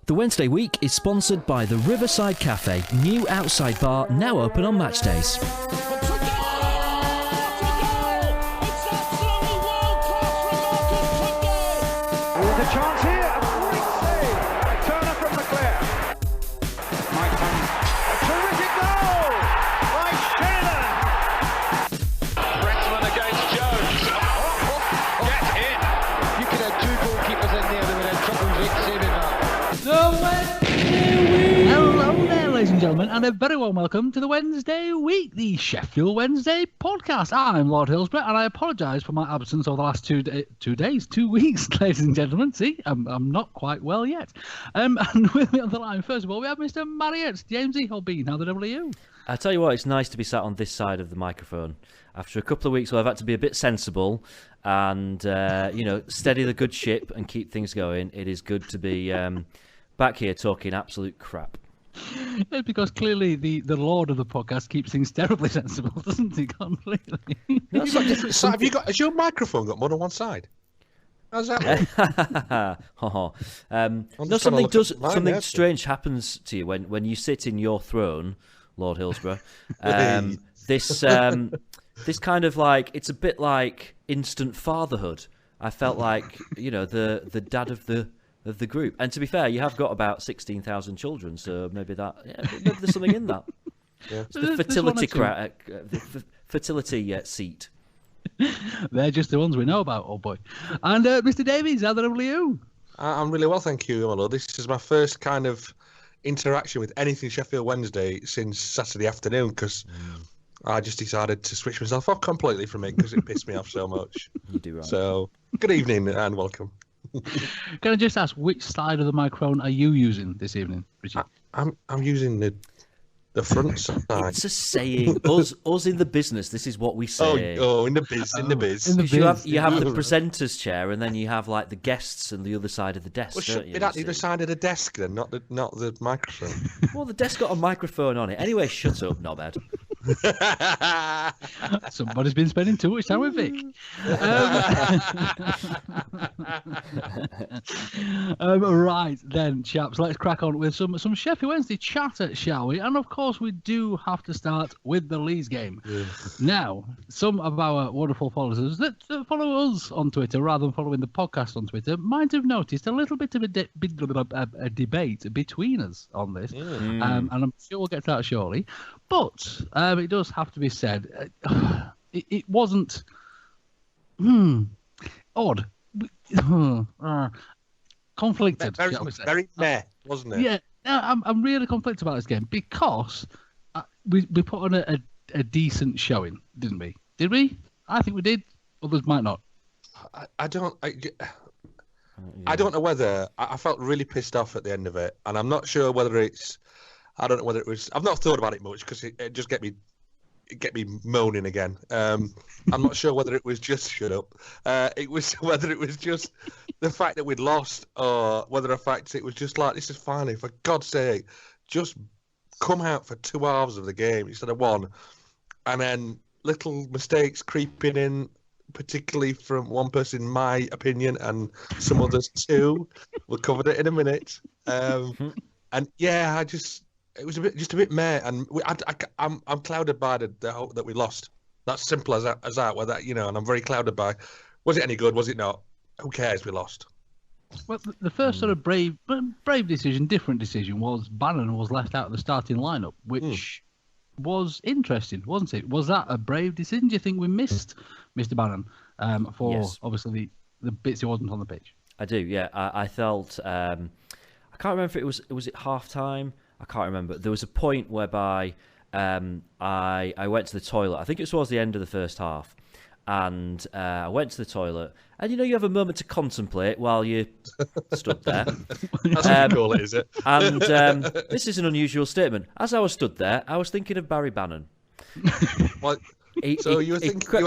The Wednesday week is sponsored by the Riverside Cafe, new outside bar now open on match days. There's a chance here, a great save. A turner from the clear. Mike Hunt, a terrific goal by Sheridan. Brentman against Jones. Get in. You could have two goalkeepers in there that would have trouble saving that. Hello there, ladies and gentlemen, and a very warm welcome to the Wednesday Week, the Sheffield Wednesday podcast. I'm Lord Hillsborough, and I apologise for my absence over the last 2 weeks, ladies and gentlemen. See, I'm not quite well yet. And with me on the line, first of all, we have Mr. Marriott, James E. Holbein. How the devil are you? I tell you what, it's nice to be sat on this side of the microphone. After a couple of weeks where I've had to be a bit sensible and, steady the good ship and keep things going, it is good to be back here talking absolute crap. It's because clearly the Lord of the podcast keeps things terribly sensible, doesn't he? Completely. That's like different side. Has your microphone got more than one side? How's that work? Something strange happens to you when you sit in your throne, Lord Hillsborough. This kind of like, it's a bit like instant fatherhood. I felt like, the dad of the group. And to be fair, you have got about 16,000 children, so maybe there's something in that. Yeah. It's the fertility seat. They're just the ones we know about, oh boy. And Mr. Davies, how the devil are you? I'm really well, thank you, my lord. This is my first kind of interaction with anything Sheffield Wednesday since Saturday afternoon, because I just decided to switch myself off completely from it because it pissed me off so much. You do right. So, good evening and welcome. Can I just ask, which side of the microphone are you using this evening, Richard? I'm using the front side. It's a saying. Us in the business, this is what we say. Oh, in the biz. You have the presenter's chair, and then you have like the guests on the other side of the desk. Well, should be that either side of the desk then, not the microphone. Well, the desk got a microphone on it. Anyway, shut up, knobhead. Somebody's been spending too much time with Vic. Right then, chaps, let's crack on with some Sheffield Wednesday chatter, shall we? And of course, we do have to start with the Leeds game. Yes. Now, some of our wonderful followers that follow us on Twitter rather than following the podcast on Twitter might have noticed a little bit of a debate between us on this, and I'm sure we'll get to that shortly. But it does have to be said, it wasn't odd, conflicted. Very meh, wasn't it? Yeah, I'm really conflicted about this game because we put on a decent showing, didn't we? Did we? I think we did. Others might not. I don't know whether I felt really pissed off at the end of it, and I'm not sure whether it's. I don't know whether it was. I've not thought about it much because it just get me moaning again. I'm not sure whether it was just shut up. Whether it was just the fact that we'd lost, or whether the fact it was just like, this is finally, for God's sake, just come out for 2 hours of the game instead of one, and then little mistakes creeping in, particularly from one person, in my opinion, and some others too. We'll cover it in a minute. And yeah, it was just a bit meh, and I'm clouded by the hope that we lost. That's simple as that. Whether and I'm very clouded by. Was it any good? Was it not? Who cares? We lost. Well, the first sort of brave decision, different decision, was Bannon was left out of the starting lineup, which was interesting, wasn't it? Was that a brave decision? Do you think we missed Mr. Bannon for obviously the bits he wasn't on the pitch? I do. Yeah, I felt. I can't remember if it was at half time. I can't remember. There was a point whereby I went to the toilet. I think it was towards the end of the first half. And I went to the toilet. And, you have a moment to contemplate while you stood there. That's what you call it, is it? And this is an unusual statement. As I was stood there, I was thinking of Barry Bannon. What? So you were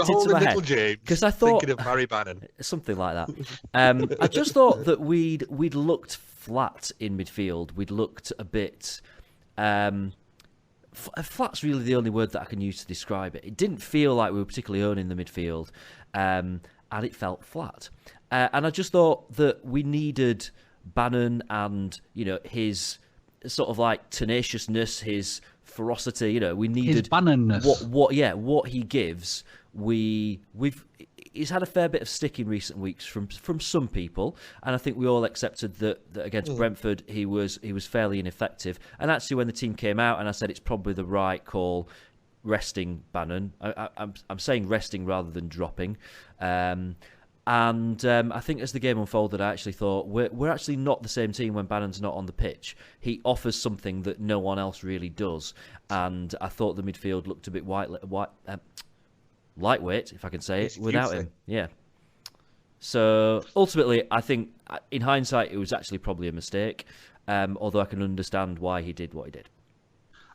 holding little James because I thought, thinking of Barry Bannon. Something like that. I just thought that we'd looked flat in midfield. We'd looked a bit... flat's really the only word that I can use to describe it. It didn't feel like we were particularly owning the midfield, and it felt flat. And I just thought that we needed Bannon and his sort of like tenaciousness, his ferocity. We needed his Bannonness. What he gives. He's had a fair bit of stick in recent weeks from some people, and I think we all accepted that against Brentford he was fairly ineffective. And actually, when the team came out, and I said it's probably the right call, resting Bannon. I'm saying resting rather than dropping. I think as the game unfolded, I actually thought we're actually not the same team when Bannon's not on the pitch. He offers something that no one else really does, and I thought the midfield looked a bit lightweight, if I can say it, without him. Yeah. So ultimately, I think in hindsight, it was actually probably a mistake. Although I can understand why he did what he did.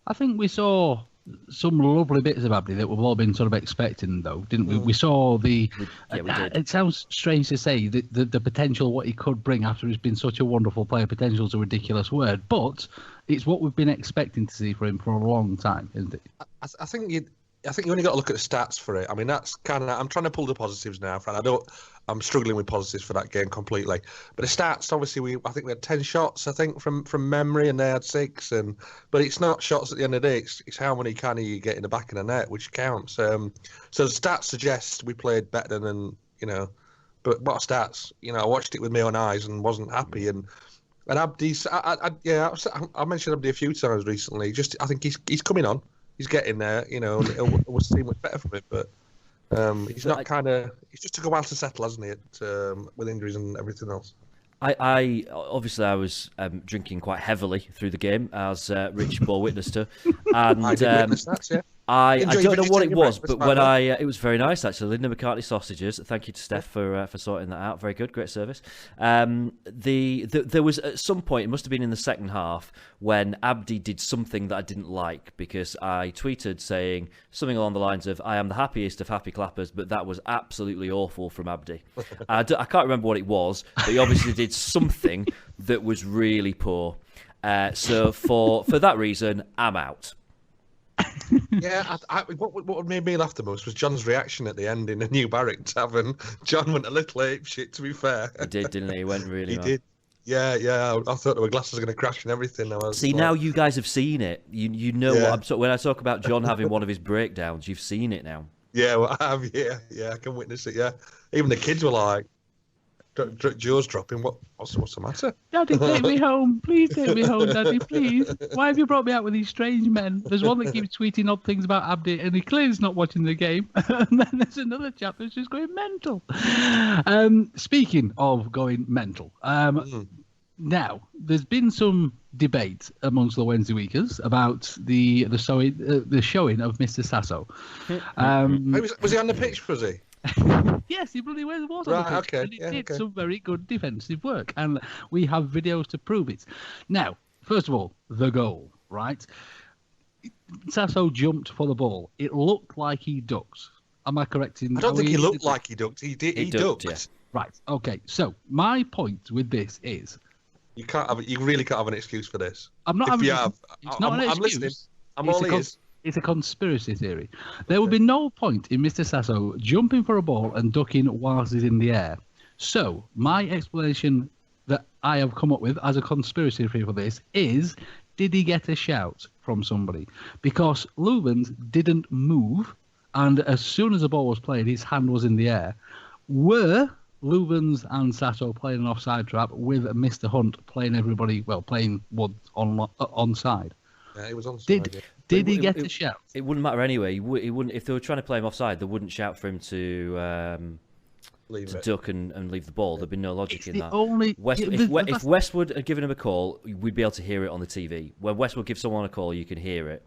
I think we saw some lovely bits of Abdi that we've all been sort of expecting, though, didn't we? We saw the. We did. It sounds strange to say the potential, what he could bring after he's been such a wonderful player. Potential is a ridiculous word, but it's what we've been expecting to see for him for a long time, isn't it? I think you only got to look at the stats for it. I mean, that's kind of. I'm trying to pull the positives now, Fran. I'm struggling with positives for that game completely. But the stats, obviously, I think we had 10 shots. I think from memory, and they had 6. But it's not shots at the end of the day. It's how many can you get in the back of the net, which counts. So the stats suggest we played better than But what stats? I watched it with my own eyes and wasn't happy. And Abdi's, I mentioned Abdi a few times recently. I think he's coming on. He's getting there, we'll see much better from it, but he's not he's just took a while to settle, hasn't he, with injuries and everything else. I obviously I was drinking quite heavily through the game, as Rich bore witness to, and I did witness that, yeah. I don't know what it was, but when it was very nice actually. Linda McCartney sausages. Thank you to Steph for sorting that out. Very good, great service. There was at some point, it must have been in the second half, when Abdi did something that I didn't like, because I tweeted saying something along the lines of "I am the happiest of happy clappers," but that was absolutely awful from Abdi. I can't remember what it was, but he obviously did something that was really poor. So for that reason, I'm out. Yeah, what made me laugh the most was John's reaction at the end in the New Barrack Tavern. John went a little ape shit, to be fair. He did, didn't he? He went really He did. Yeah. I thought there were glasses going to crash and everything. Now you guys have seen it. You know what I'm talking. When I talk about John having one of his breakdowns, you've seen it now. Yeah, well, I have. Yeah, I can witness it. Yeah, even the kids were like, "Joe's dropping. What's the matter?" Daddy, take me home. Please take me home, Daddy, please. Why have you brought me out with these strange men? There's one that keeps tweeting odd things about Abdi, and he clearly is not watching the game. And then there's another chap that's just going mental. Speaking of going mental, now there's been some debate amongst the Wednesday Weekers about the showing of Mr. Sasso. Was he on the pitch, was he? Yes, he bloody was on the pitch. Okay. And he did some very good defensive work, and we have videos to prove it. Now, first of all, the goal, right? Sasso jumped for the ball. It looked like he ducked. Am I correct in? I don't think he looked like he ducked. He did. He ducked. Yeah. Right. Okay. So my point with this is, you really can't have an excuse for this. I'm not. It's not an excuse. I'm listening. I'm all ears. It's a conspiracy theory. There would be no point in Mr. Sasso jumping for a ball and ducking whilst he's in the air. So my explanation that I have come up with as a conspiracy theory for this is, did he get a shout from somebody? Because Louvens didn't move, and as soon as the ball was played, his hand was in the air. Were Louvens and Sasso playing an offside trap with Mr. Hunt playing Wood onside? Yeah, it was onside. Did he get a shout? It wouldn't matter anyway. He wouldn't. If they were trying to play him offside, they wouldn't shout for him to duck and leave the ball. There'd be no logic in that. If Westwood had given him a call, we'd be able to hear it on the TV. When Westwood gives someone a call, you can hear it.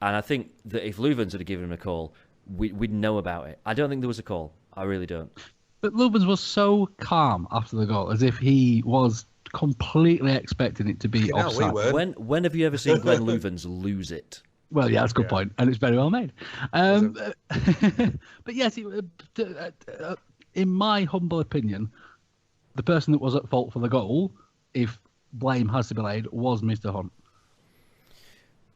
And I think that if Louvens had given him a call, we'd know about it. I don't think there was a call. I really don't. But Louvens was so calm after the goal, as if he was completely expecting it to be offside. When have you ever seen Glenn Louvens lose it? Well, yeah, that's a good point, and it's very well made. But yes, in my humble opinion, the person that was at fault for the goal, if blame has to be laid, was Mr. Hunt.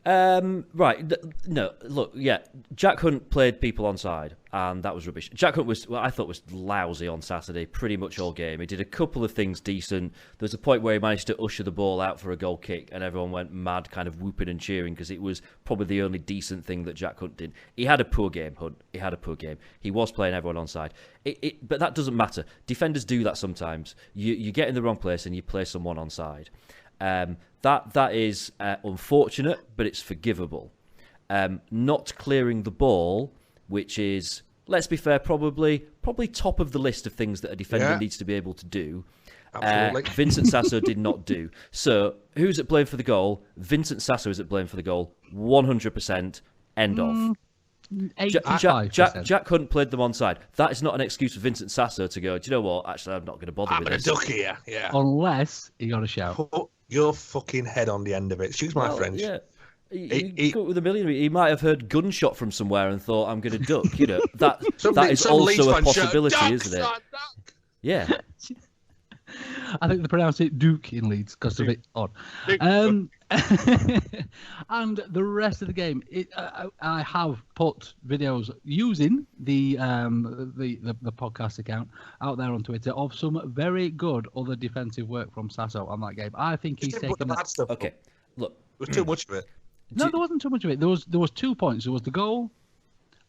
Right. No, look, yeah. Jack Hunt played people onside, and that was rubbish. Jack Hunt I thought was lousy on Saturday, pretty much all game. He did a couple of things decent. There was a point where he managed to usher the ball out for a goal kick, and everyone went mad, kind of whooping and cheering, because it was probably the only decent thing that Jack Hunt did. He had a poor game, Hunt. He had a poor game. He was playing everyone onside. But that doesn't matter. Defenders do that sometimes. You get in the wrong place and you play someone onside. That is unfortunate, but it's forgivable. Not clearing the ball, which is, let's be fair, probably top of the list of things that a defender needs to be able to do. Vincent Sasso did not do. So who's at blame for the goal? Vincent Sasso is at blame for the goal. 100%. End of. Jack Hunt played them onside. That is not an excuse for Vincent Sasso to go, do you know what? Actually, I'm not going to bother with this. I'm going to duck here. Yeah. Unless he got a shout. Put your fucking head on the end of it. Excuse my French. Yeah. He with a million. He might have heard gunshot from somewhere and thought, I'm going to duck. You know, that is also a possibility, isn't it? Yeah. I think they pronounce it Duke in Leeds because it's a bit odd. And the rest of the game, I have put videos using the podcast account out there on Twitter of some very good other defensive work from Sasso on that game. I think he's taken bad stuff. Okay, look, there was too much of it. No, there wasn't too much of it. There was 2 points. There was the goal,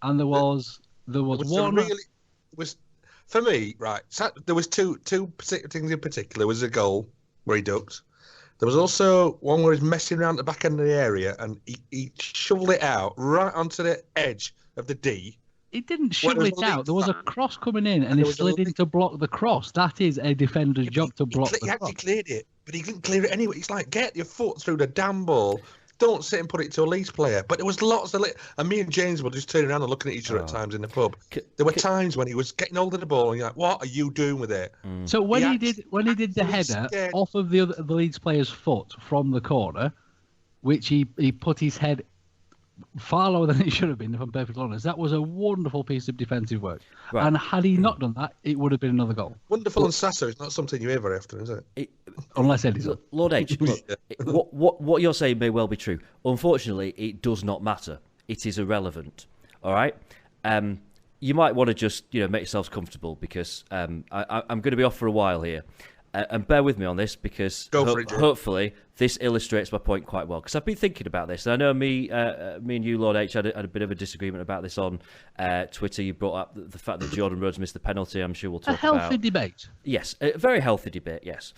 and there was one. For me, right, there was two things in particular. There was a goal where he ducked. There was also one where he's messing around the back end of the area and he shoveled it out right onto the edge of the D. He didn't shovel it out. There was a cross coming in and he slid in to block the cross. That is a defender's job to block the cross. He actually cleared it, but he didn't clear it anyway. It's like, get your foot through the damn ball. Don't sit and put it to a Leeds player. But there was lots of... And me and James were just turning around and looking at each other at times in the pub. There were times when he was getting hold of the ball and you're like, what are you doing with it? So when he did the header off of the Leeds player's foot from the corner, which he put his head far lower than it should have been, if I'm perfectly honest, that was a wonderful piece of defensive work. Right. And had he not done that, it would have been another goal. Wonderful and Sasso is not something you hear very often, is it? Unless Eddie's up. Lord H, look, what you're saying may well be true. Unfortunately, it does not matter. It is irrelevant. All right? You might want to just make yourselves comfortable because I'm going to be off for a while here. And bear with me on this because hopefully this illustrates my point quite well. Because I've been thinking about this. And I know me and you, Lord H, had a bit of a disagreement about this on Twitter. You brought up the fact that Jordan Rhodes missed the penalty. I'm sure we'll talk about. A healthy debate. Yes, a very healthy debate, yes.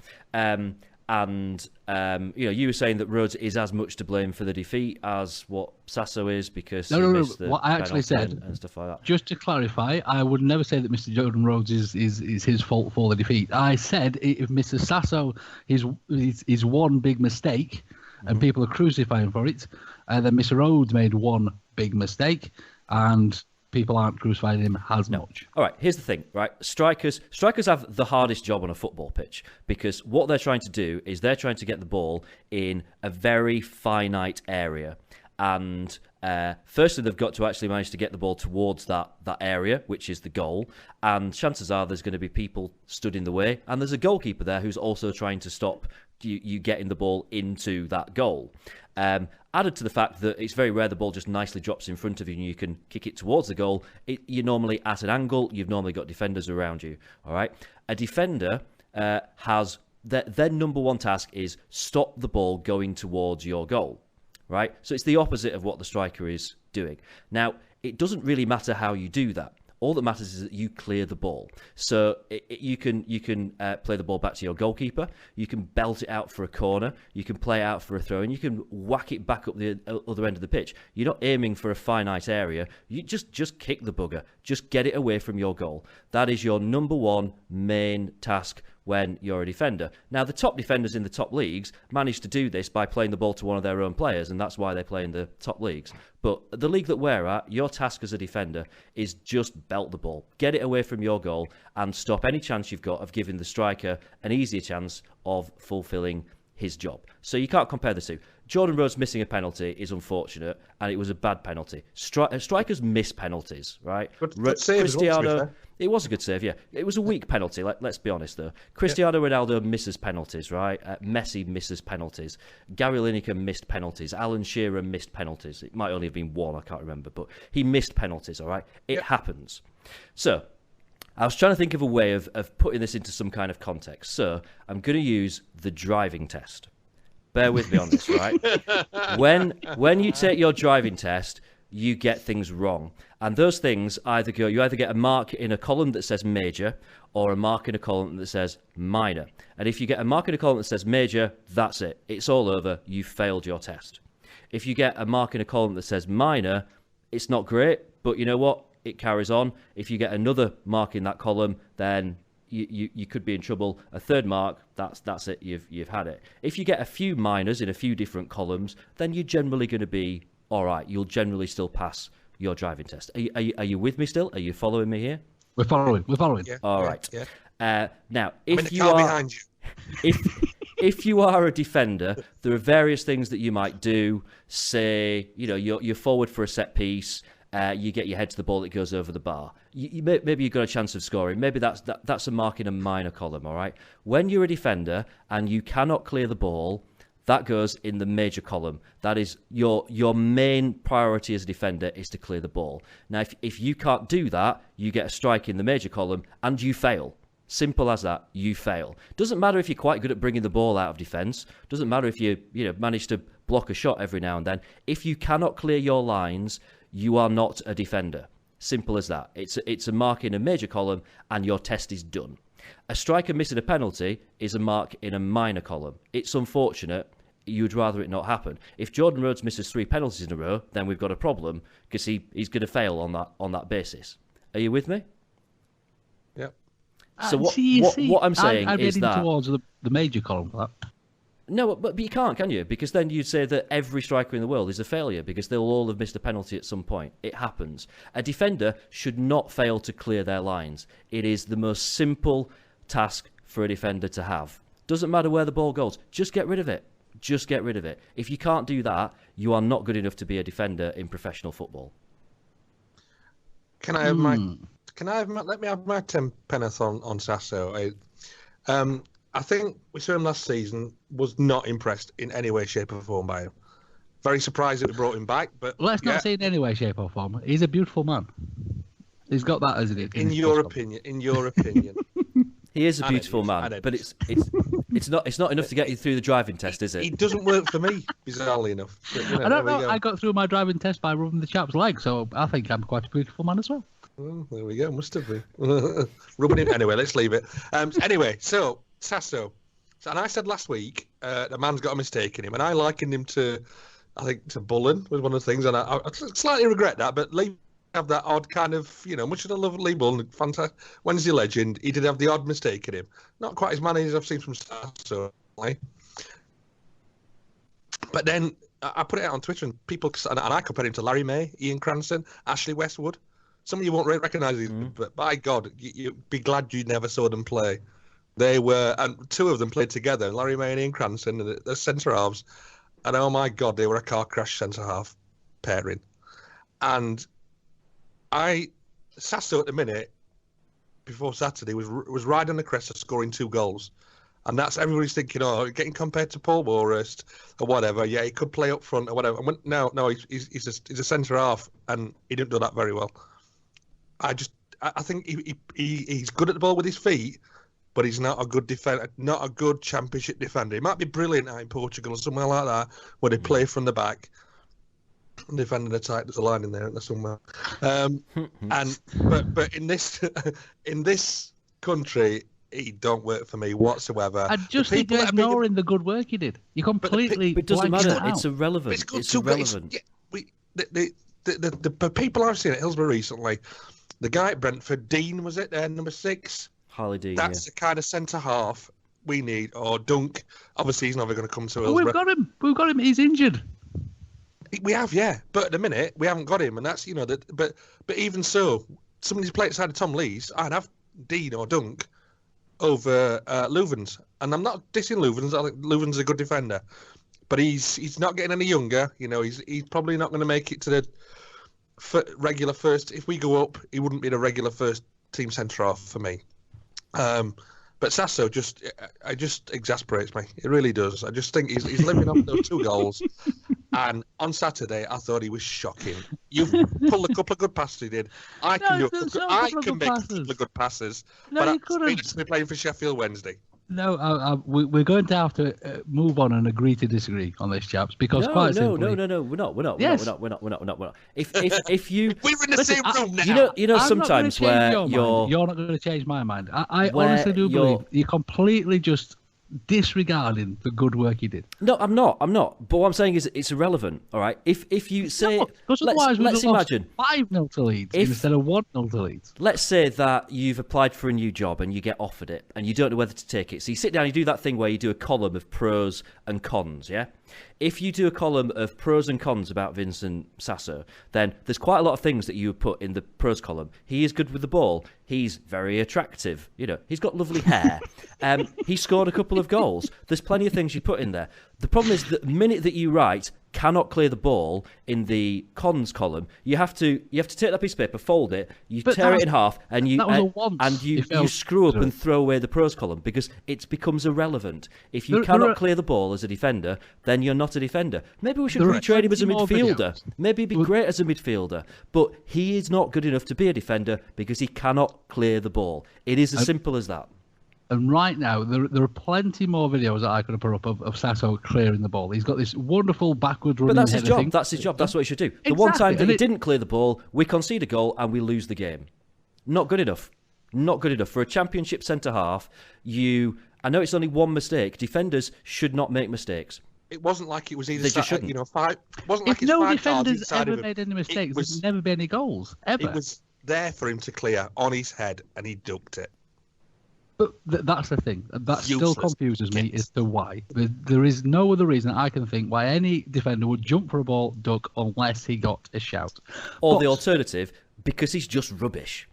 You were saying that Rhodes is as much to blame for the defeat as what Sasso is because no. What I actually said, and stuff like that. Just to clarify, I would never say that Mr. Jordan Rhodes is his fault for the defeat. I said if Mr. Sasso is one big mistake, and people are crucifying for it, then Mr. Rhodes made one big mistake, and people aren't crucifying him as much. All right, here's the thing, right? Strikers have the hardest job on a football pitch because what they're trying to do is they're trying to get the ball in a very finite area. And firstly, they've got to actually manage to get the ball towards that area, which is the goal. And chances are there's going to be people stood in the way. And there's a goalkeeper there who's also trying to stop you getting the ball into that goal. Added to the fact that it's very rare the ball just nicely drops in front of you and you can kick it towards the goal. You're normally at an angle. You've normally got defenders around you. All right. A defender has their number one task is stop the ball going towards your goal. Right. So it's the opposite of what the striker is doing. Now, it doesn't really matter how you do that. All that matters is that you clear the ball. So you can play the ball back to your goalkeeper. You can belt it out for a corner. You can play it out for a throw, and you can whack it back up the other end of the pitch. You're not aiming for a finite area. You just kick the bugger. Just get it away from your goal. That is your number one main task when you're a defender. Now, the top defenders in the top leagues manage to do this by playing the ball to one of their own players, and that's why they play in the top leagues. But the league that we're at, your task as a defender is just belt the ball, get it away from your goal, and stop any chance you've got of giving the striker an easier chance of fulfilling his job. So you can't compare the two. Jordan Rhodes missing a penalty is unfortunate, and it was a bad penalty. Strikers miss penalties, right? Good save as well, to be fair. It was a good save, yeah. It was a weak penalty, let's be honest, though. Cristiano Ronaldo misses penalties, right? Messi misses penalties. Gary Lineker missed penalties. Alan Shearer missed penalties. It might only have been one, I can't remember, but he missed penalties, all right? It happens. So, I was trying to think of a way of putting this into some kind of context. So, I'm going to use the driving test. Bear with me on this, right? When you take your driving test, you get things wrong. And those things you either get a mark in a column that says major or a mark in a column that says minor. And if you get a mark in a column that says major, that's it. It's all over. You failed your test. If you get a mark in a column that says minor, it's not great, but you know what? It carries on. If you get another mark in that column, then you could be in trouble. A third mark, that's it. You've had it. If you get a few minors in a few different columns, then you're generally going to be all right. You'll generally still pass your driving test. Are you with me still? Are you following me here? We're following. Yeah, all right. Yeah. Now, if you are behind you, if you are a defender, there are various things that you might do. Say, you're forward for a set piece. You get your head to the ball, it goes over the bar. Maybe you've got a chance of scoring. Maybe that's a mark in a minor column, all right? When you're a defender and you cannot clear the ball, that goes in the major column. That is your main priority as a defender is to clear the ball. Now, if you can't do that, you get a strike in the major column and you fail. Simple as that, you fail. Doesn't matter if you're quite good at bringing the ball out of defence. Doesn't matter if you manage to block a shot every now and then. If you cannot clear your lines, you are not a defender. Simple as that. It's a mark in a major column and your test is done. A striker missing a penalty is a mark in a minor column. It's unfortunate. You'd rather it not happen. If Jordan Rhodes misses 3 penalties in a row, then we've got a problem because he's going to fail on that basis. Are you with me? Yep. So what I'm saying I'm is heading that towards the major column for that. No, but you can't, can you? Because then you'd say that every striker in the world is a failure because they'll all have missed a penalty at some point. It happens. A defender should not fail to clear their lines. It is the most simple task for a defender to have. Doesn't matter where the ball goes. Just get rid of it. Just get rid of it. If you can't do that, you are not good enough to be a defender in professional football. Can I have let me have my 10 penneth on Sasso. I think we saw him last season, was not impressed in any way, shape or form by him. Very surprised that we brought him back, but let's not say in any way, shape or form. He's a beautiful man. He's got that as it. In your opinion. He is a beautiful man, but it's not enough to get you through the driving test, is it? It doesn't work for me, bizarrely enough. But, I don't know. I got through my driving test by rubbing the chap's leg, so I think I'm quite a beautiful man as well. Well, there we go. Must have been rubbing him. Anyway, let's leave it. Anyway, so Sasso. And I said last week, the man's got a mistake in him, and I likened him to Bullen was one of the things, and I slightly regret that, but Lee have that odd kind of, much as I love Lee Bullen, fantastic Wednesday legend, he did have the odd mistake in him. Not quite as many as I've seen from Sasso. But then I put it out on Twitter, and people, and I compared him to Larry May, Ian Cranston, Ashley Westwood. Some of you won't recognise these, but by God, you'd be glad you never saw them play. They were, and 2 of them played together, Larry May and Ian Cranston, the centre halves, and oh my God, they were a car crash centre half pairing. And Sasso at the minute before Saturday was riding the crest of scoring 2 goals, and that's everybody's thinking, getting compared to Paul Borest or whatever. Yeah, he could play up front or whatever. No, he's a centre half, and he didn't do that very well. I think he's good at the ball with his feet, but he's not a good defender, not a good championship defender. He might be brilliant out in Portugal or somewhere like that, where they play from the back. Defending the tight, there's a line in there, isn't there, somewhere? But in this country, he don't work for me whatsoever. I just think you're ignoring the good work he did. You completely. But it doesn't matter. It's irrelevant. It's irrelevant. The people I've seen at Hillsborough recently, the guy at Brentford, Dean, was it? Number 6. Harley Dean. That's the kind of centre half we need. Or Dunk. Obviously, he's never going to come to Hillsborough. We've got him. He's injured. We have, yeah, but at the minute we haven't got him, and that's But even so, somebody's played outside of Tom Lee's. I'd have Dean or Dunk over Leuven's and I'm not dissing Leuven's. I think Leuven's a good defender, but he's not getting any younger. You know, he's probably not going to make it to the regular first. If we go up, he wouldn't be the regular first team centre half for me. But Sasso just exasperates me. It really does. I just think he's living off those 2 goals. And on Saturday, I thought he was shocking. You've pulled a couple of good passes he did. I can make a couple of good passes. No, but you couldn't. to be playing for Sheffield Wednesday. No, we're going to have to move on and agree to disagree on this, chaps, because quite simply... No, we're not. Yes. We're not. If you... We're in the same room now. You know I'm sometimes where you're not going to change my mind. I honestly do believe you're completely just disregarding the good work he did. No, I'm not. But what I'm saying is it's irrelevant, all right? If you say... Because otherwise let's imagine 5-0 to Leeds instead of 1-0 to Leeds. Let's say that you've applied for a new job and you get offered it and you don't know whether to take it. So you sit down, you do that thing where you do a column of pros and cons, yeah? If you do a column of pros and cons about Vincent Sasso, then there's quite a lot of things that you would put in the pros column. He is good with the ball. He's very attractive. You know, he's got lovely hair. He scored a couple of goals. There's plenty of things you put in there. The problem is that the minute that you write cannot clear the ball in the cons column, you have to take that piece of paper, fold it, tear it in half, and you screw up and throw away the pros column because it becomes irrelevant. If you cannot clear the ball as a defender, then you're not a defender. Maybe we should retrade him as a midfielder. Maybe he'd be great as a midfielder, but he is not good enough to be a defender because he cannot clear the ball. It is as simple as that. And right now, there are plenty more videos that I could have put up of Sasso clearing the ball. He's got this wonderful backwards running. But that's his job. That's his job. That's what he should do. The one time that he didn't clear the ball, we concede a goal and we lose the game. Not good enough. Not good enough. For a championship centre-half, I know it's only one mistake. Defenders should not make mistakes. It wasn't like it was either. They just shouldn't. It wasn't like if no defenders ever made any mistakes, there's never been any goals, ever. It was there for him to clear on his head, and he ducked it. But that's the thing. That still confuses me as to why. There is no other reason I can think why any defender would jump for a ball, duck, unless he got a shout. Or the alternative, because he's just rubbish.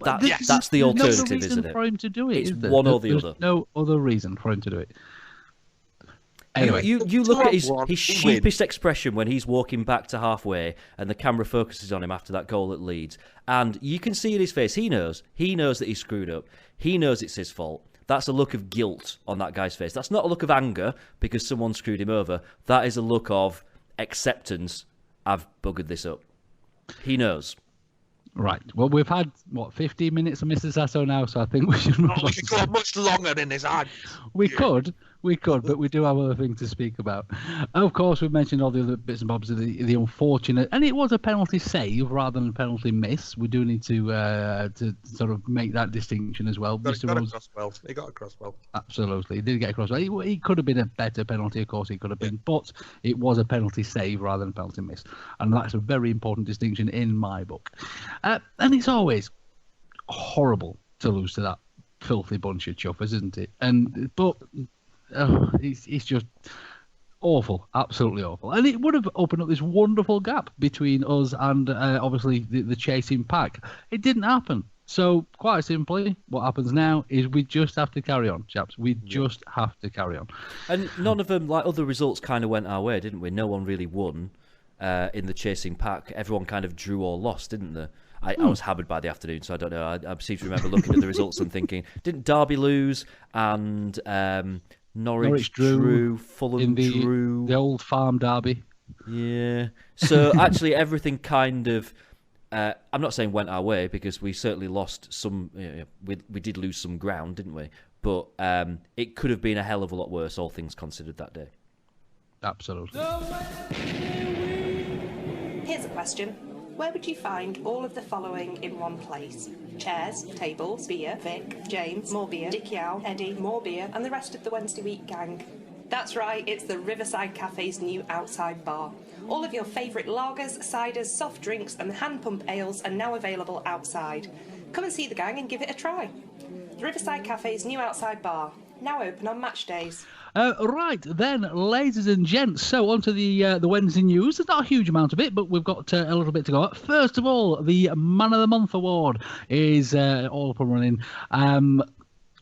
That's the alternative, isn't it? For him to do it, it's one or the other. There's no other reason for him to do it. Anyway, you look at his sheepish expression when he's walking back to halfway and the camera focuses on him after that goal at Leeds, and you can see in his face he knows that he's screwed up. He knows it's his fault. That's a look of guilt on that guy's face. That's not a look of anger because someone screwed him over. That is a look of acceptance. I've buggered this up. He knows. Right. Well, we've had 15 minutes of Mr. Sasso now, so I think we should. We could go much longer than this. We could, but we do have other things to speak about. Of course, we've mentioned all the other bits and bobs of the unfortunate, and it was a penalty save rather than a penalty miss. We do need to sort of make that distinction as well. Mr. Rhodes, he got across well. Absolutely, he did get across well. He could have been a better penalty, of course he could have been, but it was a penalty save rather than a penalty miss, and that's a very important distinction in my book. And it's always horrible to lose to that filthy bunch of chuffers, isn't it? But it's just awful, absolutely awful. And it would have opened up this wonderful gap between us and obviously the chasing pack. It didn't happen. So quite simply, what happens now is we just have to carry on, chaps. We just have to carry on. And none of them, like other results, kind of went our way, didn't we? No one really won in the chasing pack. Everyone kind of drew or lost, didn't they? I was hammered by the afternoon, so I don't know. I seem to remember looking at the results and thinking, didn't Derby lose and Norwich drew, Fulham drew? The old farm derby. Yeah. So actually everything kind of, I'm not saying went our way because we certainly lost some, we did lose some ground, didn't we? But it could have been a hell of a lot worse, all things considered, that day. Absolutely. Here's a question. Where would you find all of the following in one place? Chairs, tables, beer, Vic, James, more beer, Dickie Owl, Eddie, more beer, and the rest of the Wednesday week gang. That's right, it's the Riverside Cafe's new outside bar. All of your favourite lagers, ciders, soft drinks and hand pump ales are now available outside. Come and see the gang and give it a try. The Riverside Cafe's new outside bar, now open on match days. Right then, ladies and gents, so on to the Wednesday news. There's not a huge amount of it, but we've got a little bit to go. First of all, the Man of the Month award is all up and running.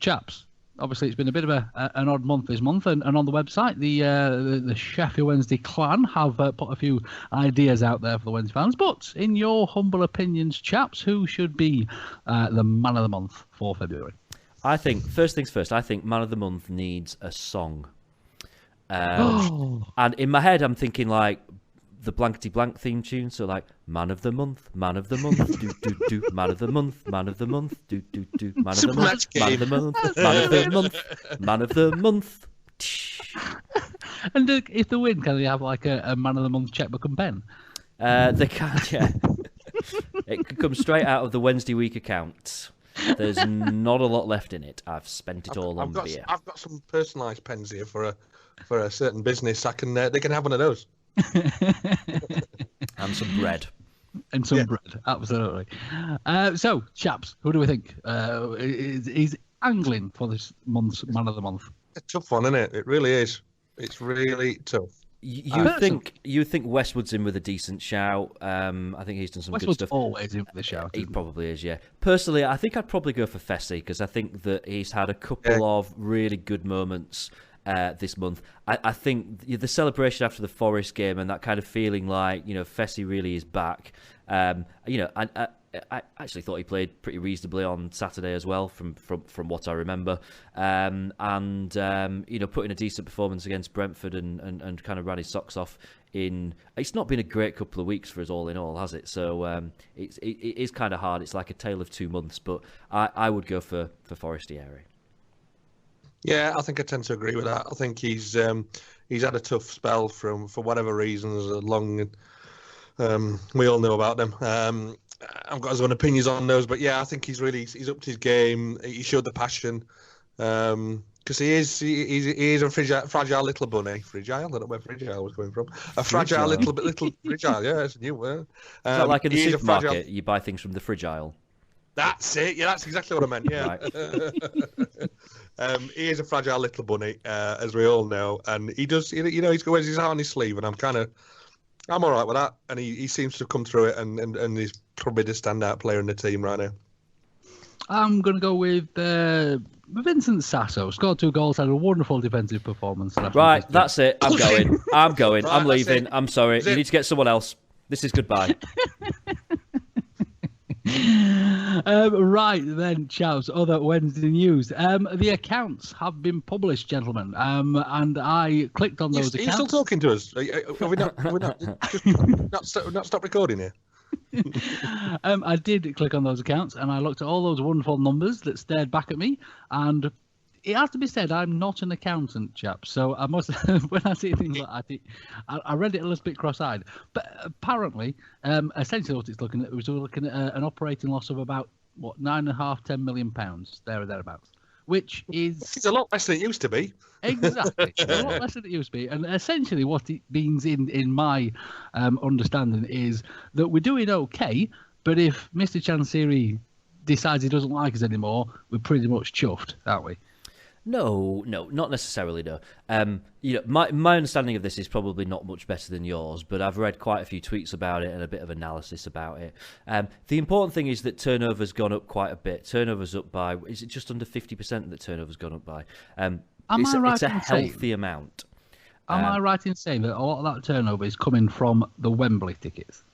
Chaps, obviously it's been a bit of an odd month this month, and on the website, the Sheffield Wednesday clan have put a few ideas out there for the Wednesday fans. But in your humble opinions, chaps, who should be the man of the month for February? I think, first things first, I think man of the month needs a song. And in my head, I'm thinking like the blankety blank theme tune. So like man of the month, do man of the month, man of the month, man of the month, do man of the month, man of the month, man of the month, man of the month. And if they win, can they have like a man of the month checkbook and pen? They can, yeah. It could come straight out of the Wednesday week account. There's not a lot left in it. I've spent it all on beer. I've got some personalised pens here for a certain business. They can have one of those. And some bread. And some bread, absolutely. So, chaps, who do we think is angling for this month's man of the month? It's a tough one, isn't it? It really is. It's really tough. You think Westwood's in with a decent shout? I think he's done some Westwood's good stuff. Always in with the shout. He probably is, yeah. Personally, I think I'd probably go for Fessy because I think that he's had a couple of really good moments this month. I think the celebration after the Forest game and that kind of feeling like Fessy really is back. I actually thought he played pretty reasonably on Saturday as well, from what I remember, and putting a decent performance against Brentford and kind of ran his socks off. It's not been a great couple of weeks for us all in all, has it? So it is kind of hard. It's like a tale of 2 months, but I would go for Forestieri. Yeah, I think I tend to agree with that. I think he's had a tough spell for whatever reasons, long. We all know about them. I've got his own opinions on those, but yeah, I think he's upped his game. He showed the passion because he is a fragile little bunny. Fragile? I don't know where fragile was coming from. A fragile little fragile. Yeah, it's a new word. Is that like in the supermarket? You buy things from the fragile. That's it. Yeah, that's exactly what I meant. Yeah. Right. He is a fragile little bunny, as we all know, and he does. He wears his heart on his sleeve, and I'm all right with that, and he seems to have come through it, and he's probably the standout player in the team right now. I'm going to go with Vincent Sasso. Scored 2 goals, had a wonderful defensive performance. Right, that's it. I'm going. Right, I'm leaving. I'm sorry. You need to get someone else. This is goodbye. Right then, chaps, other Wednesday news. The accounts have been published, gentlemen, and I clicked on those accounts. Are you still talking to us? Are we not stop recording here? I did click on those accounts, and I looked at all those wonderful numbers that stared back at me, and it has to be said, I'm not an accountant, chap. So I must, when I see things like that, I read it a little bit cross-eyed. But apparently, essentially what it's looking at, we're looking at an operating loss of about, £9.5–10 million, there or thereabouts. Which is... It's a lot less than it used to be. Exactly. A lot less than it used to be. And essentially what it means in my understanding is that we're doing okay, but if Mr. Chansiri decides he doesn't like us anymore, we're pretty much chuffed, aren't we? No, not necessarily. No, my understanding of this is probably not much better than yours, but I've read quite a few tweets about it and a bit of analysis about it. The important thing is that turnover's gone up quite a bit. Turnover's up by, is it just under 50% that turnover's gone up by? It's a healthy amount. Am I right in saying that a lot of that turnover is coming from the Wembley tickets?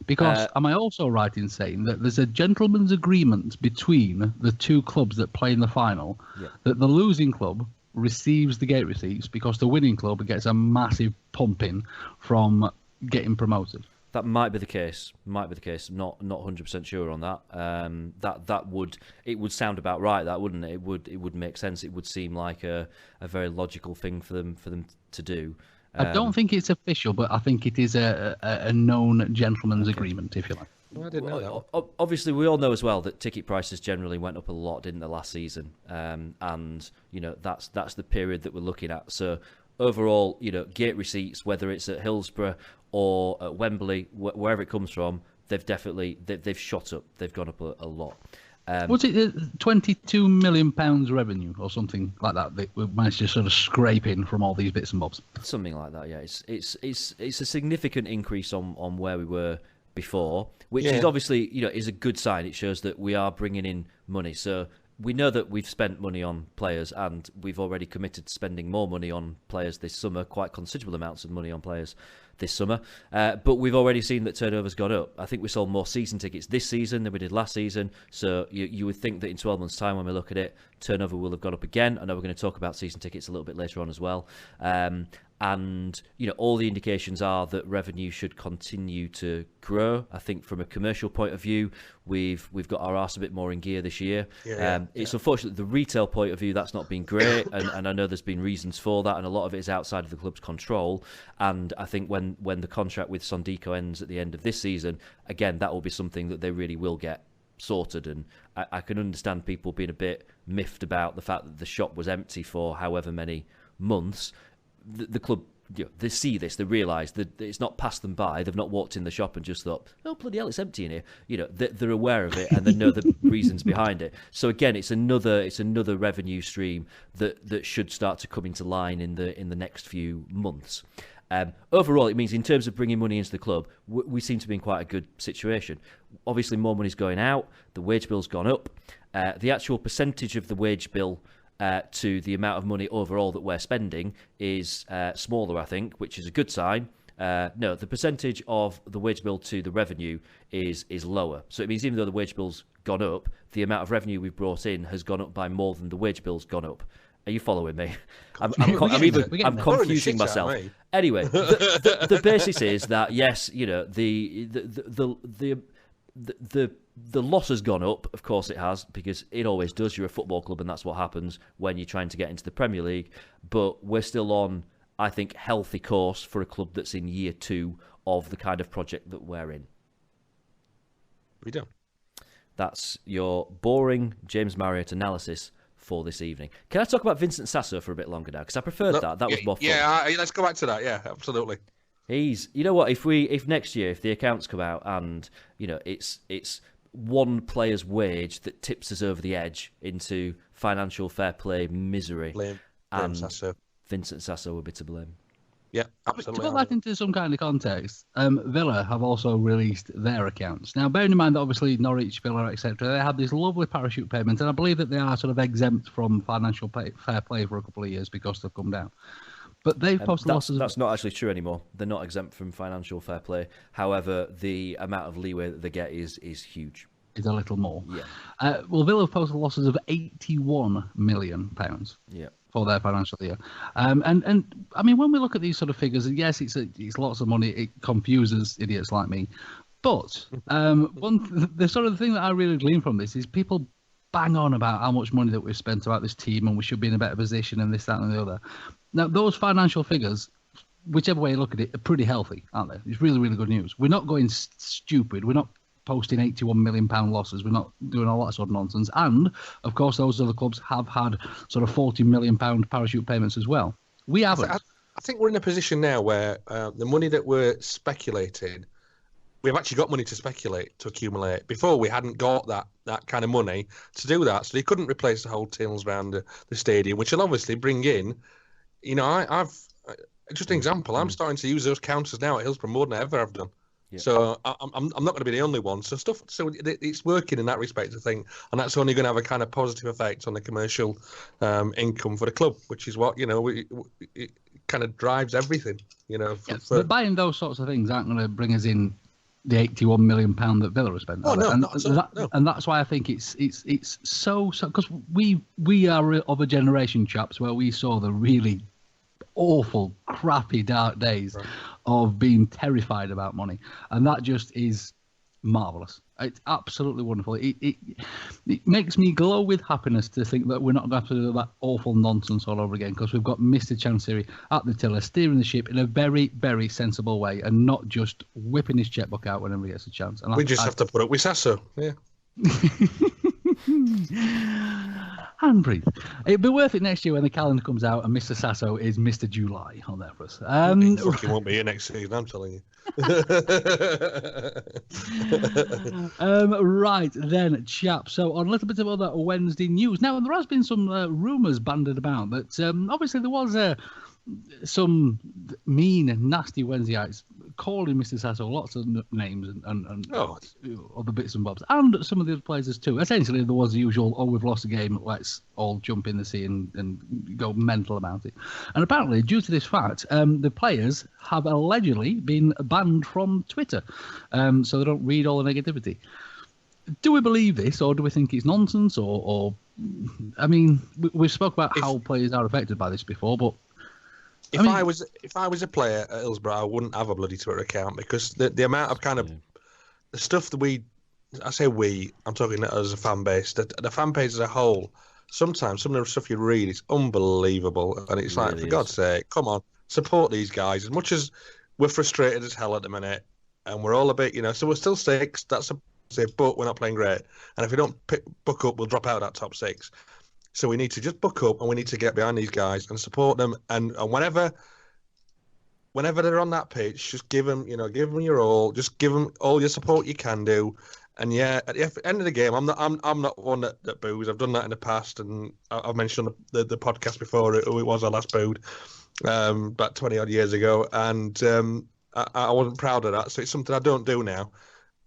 Because am I also right in saying that there's a gentleman's agreement between the 2 clubs that play in the final, that the losing club receives the gate receipts because the winning club gets a massive pumping from getting promoted? That might be the case. Not 100% sure on that. It would sound about right. That wouldn't it? It would make sense. It would seem like a very logical thing for them to do. I don't think it's official, but I think it is a known gentleman's agreement, if you like. Well, I didn't know that. Obviously, we all know as well that ticket prices generally went up a lot, didn't they, last season? And that's the period that we're looking at. So overall, gate receipts, whether it's at Hillsborough or at Wembley, wherever it comes from, they've shot up. They've gone up a lot. Was it £22 million revenue or something like that we managed to sort of scrape in from all these bits and bobs? Something like that, yeah. It's a significant increase on where we were before, which is obviously is a good sign. It shows that we are bringing in money. So we know that we've spent money on players, and we've already committed to spending more money on players this summer, quite considerable amounts of money on players this summer. But we've already seen that turnover's gone up. I think we sold more season tickets this season than we did last season. So you would think that in 12 months' time, when we look at it, turnover will have gone up again. I know we're going to talk about season tickets a little bit later on as well. And all the indications are that revenue should continue to grow. I think from a commercial point of view, we've got our arse a bit more in gear this year. It's unfortunate the retail point of view that's not been great, and I know there's been reasons for that, and a lot of it is outside of the club's control. And I think when the contract with Sondico ends at the end of this season, again, that will be something that they really will get sorted. And I can understand people being a bit miffed about the fact that the shop was empty for however many months. The club, they see this, they realise that it's not passed them by. They've not walked in the shop and just thought, "Oh bloody hell, it's empty in here." They're aware of it and they know the reasons behind it. So again, it's another revenue stream that should start to come into line in the next few months. Overall, it means in terms of bringing money into the club, we seem to be in quite a good situation. Obviously, more money's going out. The wage bill's gone up. The actual percentage of the wage bill to the amount of money overall that we're spending is smaller, I think, which is a good sign. No, the percentage of the wage bill to the revenue is lower. So it means even though the wage bill's gone up, the amount of revenue we've brought in has gone up by more than the wage bill's gone up. Are you following me? I'm confusing myself. Anyway, the basis is that yes, the loss has gone up. Of course it has, because it always does. You're a football club, and that's what happens when you're trying to get into the Premier League. But we're still on, I think, healthy course for a club that's in year 2 of the kind of project that we're in. We don't. That's your boring James Marriott analysis for this evening. Can I talk about Vincent Sasso for a bit longer now? Because I preferred that. That was more fun. Yeah, let's go back to that. Yeah, absolutely. You know what? If next year, if the accounts come out and it's one player's wage that tips us over the edge into financial fair play misery, and Vincent Sasso will be to blame. Yeah, absolutely. To put that into some kind of context, Villa have also released their accounts. Now, bearing in mind that obviously Norwich, Villa, etc., they have this lovely parachute payment, and I believe that they are sort of exempt from financial fair play for a couple of years because they've come down. But they've posted losses. That's not actually true anymore. They're not exempt from financial fair play. However, the amount of leeway that they get is huge. Is a little more. Yeah. Well, Villa have posted losses of £81 million. Yeah. For their financial year, and I mean, when we look at these sort of figures, yes, it's lots of money. It confuses idiots like me, but the sort of thing that I really glean from this is people bang on about how much money that we've spent about this team and we should be in a better position and this, that, and the other. Now, those financial figures, whichever way you look at it, are pretty healthy, aren't they? It's really, really good news. We're not going stupid. We're not posting £81 million losses. We're not doing all that sort of nonsense. And, of course, those other clubs have had sort of £40 million parachute payments as well. We haven't. I think we're in a position now where the money that we're speculating, we've actually got money to speculate, to accumulate. Before, we hadn't got that kind of money to do that. So they couldn't replace the whole tills around the stadium, which will obviously bring in, I've just an example, I'm starting to use those counters now at Hillsborough more than I ever have done. Yeah. So I'm not going to be the only one. So it's working in that respect, I think, and that's only going to have a kind of positive effect on the commercial income for the club, which is what it kind of drives everything. But buying those sorts of things aren't going to bring us in the £81 million that Villa has spent. Oh, no, and that's why I think it's so because we are of a generation, chaps, where we saw the really awful, crappy, dark days of being terrified about money, and that just is marvelous. It's absolutely wonderful. It makes me glow with happiness to think that we're not going to have to do that awful nonsense all over again, because we've got Mr. Chancery at the tiller, steering the ship in a very, very sensible way, and not just whipping his checkbook out whenever he gets a chance. And we just have to put up with Sasso, yeah. And breathe. It'll be worth it next year when the calendar comes out and Mr. Sasso is Mr. July on there for us. He fucking won't be here next season, I'm telling you. Right then, chap. So on a little bit of other Wednesday news. Now, there has been some rumours banded about that obviously there was some mean, nasty Wednesdayites calling Mr. Sasso lots of names and other bits and bobs, and some of the other players too. Essentially, there was the usual, we've lost a game, let's all jump in the sea and go mental about it. And apparently, due to this fact, the players have allegedly been banned from Twitter, so they don't read all the negativity. Do we believe this, or do we think it's nonsense? Or I mean, we've spoke about how players are affected by this before, but if I was a player at Hillsborough, I wouldn't have a bloody Twitter account, because the amount of kind of the stuff that I'm talking as a fan base, the fan base as a whole. Sometimes some of the stuff you read is unbelievable, and it's like, for God's sake, come on, support these guys. As much as we're frustrated as hell at the minute, and we're all a bit, so we're still six. That's a but we're not playing great, and if we don't buck up, we'll drop out of that top six. So we need to just buck up, and we need to get behind these guys and support them. And whenever they're on that pitch, just give them your all. Just give them all your support you can do. And at the end of the game, I'm not one that boos. I've done that in the past, and I've mentioned on the podcast before who it was I last booed about 20 odd years ago, and I wasn't proud of that. So it's something I don't do now.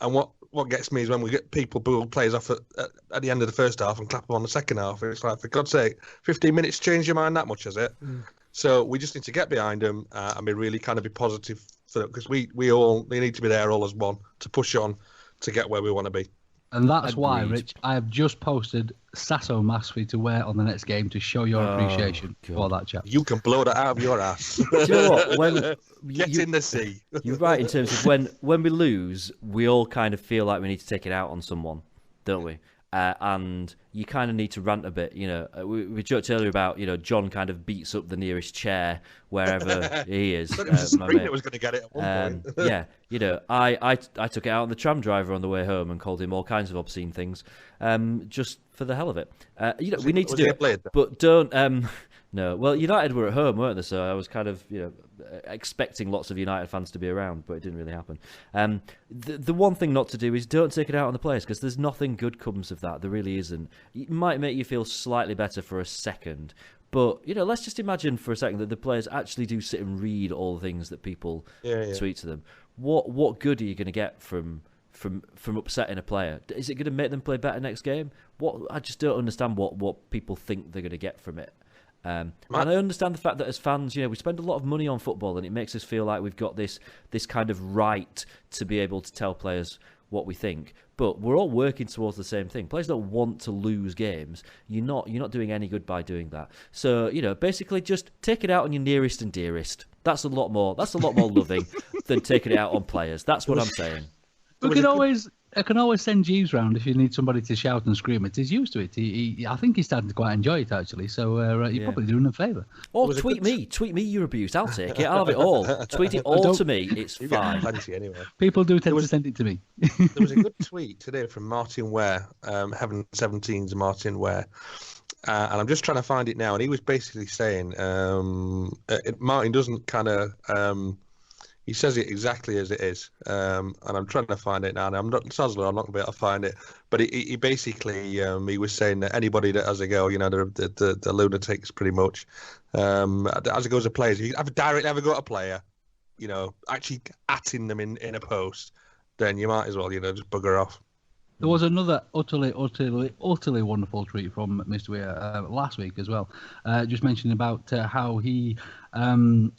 And what gets me is when we get people boo players off at the end of the first half and clap them on the second half. It's like, for God's sake, 15 minutes change your mind that much, has it? So we just need to get behind them and be really kind of be positive for it, because they need to be there all as one to push on to get where we want to be. And that's why, Rich, I have just posted Sasso mask for you to wear on the next game to show your appreciation for that chap. You can blow that out of your ass. Do you know what? Get in the sea. You're right in terms of when we lose, we all kind of feel like we need to take it out on someone, don't we? And you kind of need to rant a bit. We joked earlier about John kind of beats up the nearest chair wherever he is. But it was a screen that was going to get it at one point. Yeah, I took it out on the tram driver on the way home and called him all kinds of obscene things, just for the hell of it. We need to do it, but don't. No, well, United were at home, weren't they? So I was kind of, expecting lots of United fans to be around, but it didn't really happen. The one thing not to do is don't take it out on the players, because there's nothing good comes of that. There really isn't. It might make you feel slightly better for a second, but let's just imagine for a second that the players actually do sit and read all the things that people tweet to them. What good are you going to get from upsetting a player? Is it going to make them play better next game? I just don't understand what people think they're going to get from it. And I understand the fact that as fans, we spend a lot of money on football, and it makes us feel like we've got this kind of right to be able to tell players what we think. But we're all working towards the same thing. Players don't want to lose games. You're not doing any good by doing that. So basically, just take it out on your nearest and dearest. That's a lot more loving than taking it out on players. That's what I'm saying. I can always send Jeeves round if you need somebody to shout and scream at. He's used to it. I think he's starting to quite enjoy it, actually. So you're probably doing him a favour. Or tweet me your abuse. I'll take it. I'll have it all. Tweet it all to me. It's fine. Plenty anyway. People do tend to send it to me. There was a good tweet today from Martin Ware, Heaven 17's Martin Ware. And I'm just trying to find it now. And he was basically saying, Martin doesn't kind of... he says it exactly as it is, and I'm trying to find it now. And I'm not going to be able to find it. But he basically he was saying that anybody that has a go, the lunatics pretty much. As it goes to players, if you have ever got a player, actually atting them in a post, then you might as well, just bugger off. There was another utterly wonderful tweet from Mr. Weir last week as well, just mentioning about how he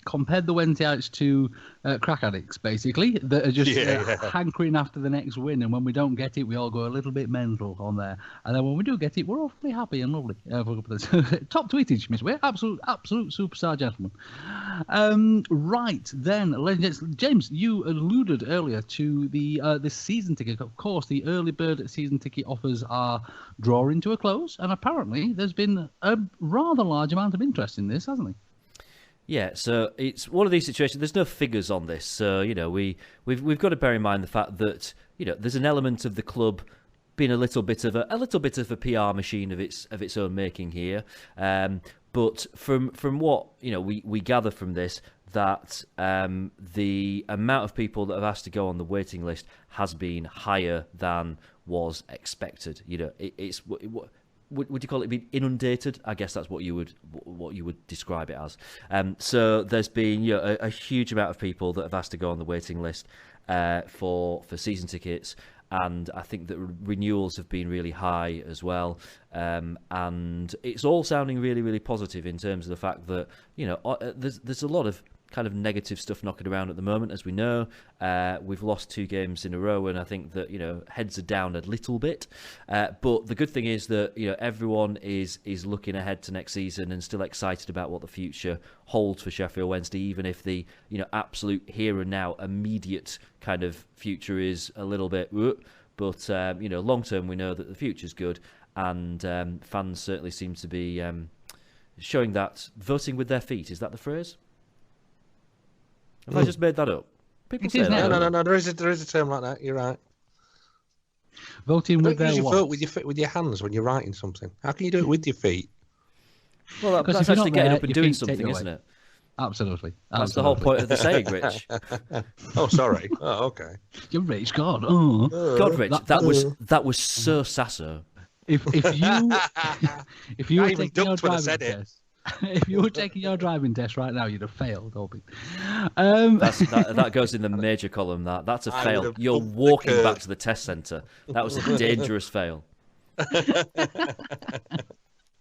compared the Wednesdayites to crack addicts, basically, that are just hankering after the next win, and when we don't get it, we all go a little bit mental on there, and then when we do get it, we're awfully happy and lovely. Top tweetage, Mr. Weir, absolute superstar gentleman. Right then, ladies and gents, James, you alluded earlier to the season ticket. Of course, the early bird season ticket offers are drawing to a close, and apparently there's been a rather large amount of interest in this, hasn't there? Yeah, so it's one of these situations. There's no figures on this, so we've got to bear in mind the fact that there's an element of the club being a little bit of a PR machine of its own making here. But from what we gather from this, that the amount of people that have asked to go on the waiting list has been higher than was expected. would you call it, be inundated? I guess that's what you would describe it as. So there's been a huge amount of people that have asked to go on the waiting list for season tickets. And I think that renewals have been really high as well. And it's all sounding really, really positive in terms of the fact that, there's a lot of kind of negative stuff knocking around at the moment, as we know. We've lost 2 games in a row, and I think that, heads are down a little bit. But the good thing is that, everyone is looking ahead to next season and still excited about what the future holds for Sheffield Wednesday, even if the, absolute here and now, immediate kind of future is a little bit, but, long term, we know that the future's good, and fans certainly seem to be showing that, voting with their feet. Is that the phrase? Have I just made that up? People say that. No. There is a term like that. You're right. Voting with their what? Vote with your hands when you're writing something. How can you do it with your feet? Well, that's actually getting up and doing something, isn't it? Absolutely. That's the whole point of the saying, Rich. Oh, sorry. Oh, okay. You're Rich, God. Oh. God, Rich, that was so Sasso. If you were taking your driving test. If you were taking your driving test right now, you'd have failed, Obi. That goes in the major column. That's a fail. You're walking back to the test centre. That was a dangerous fail.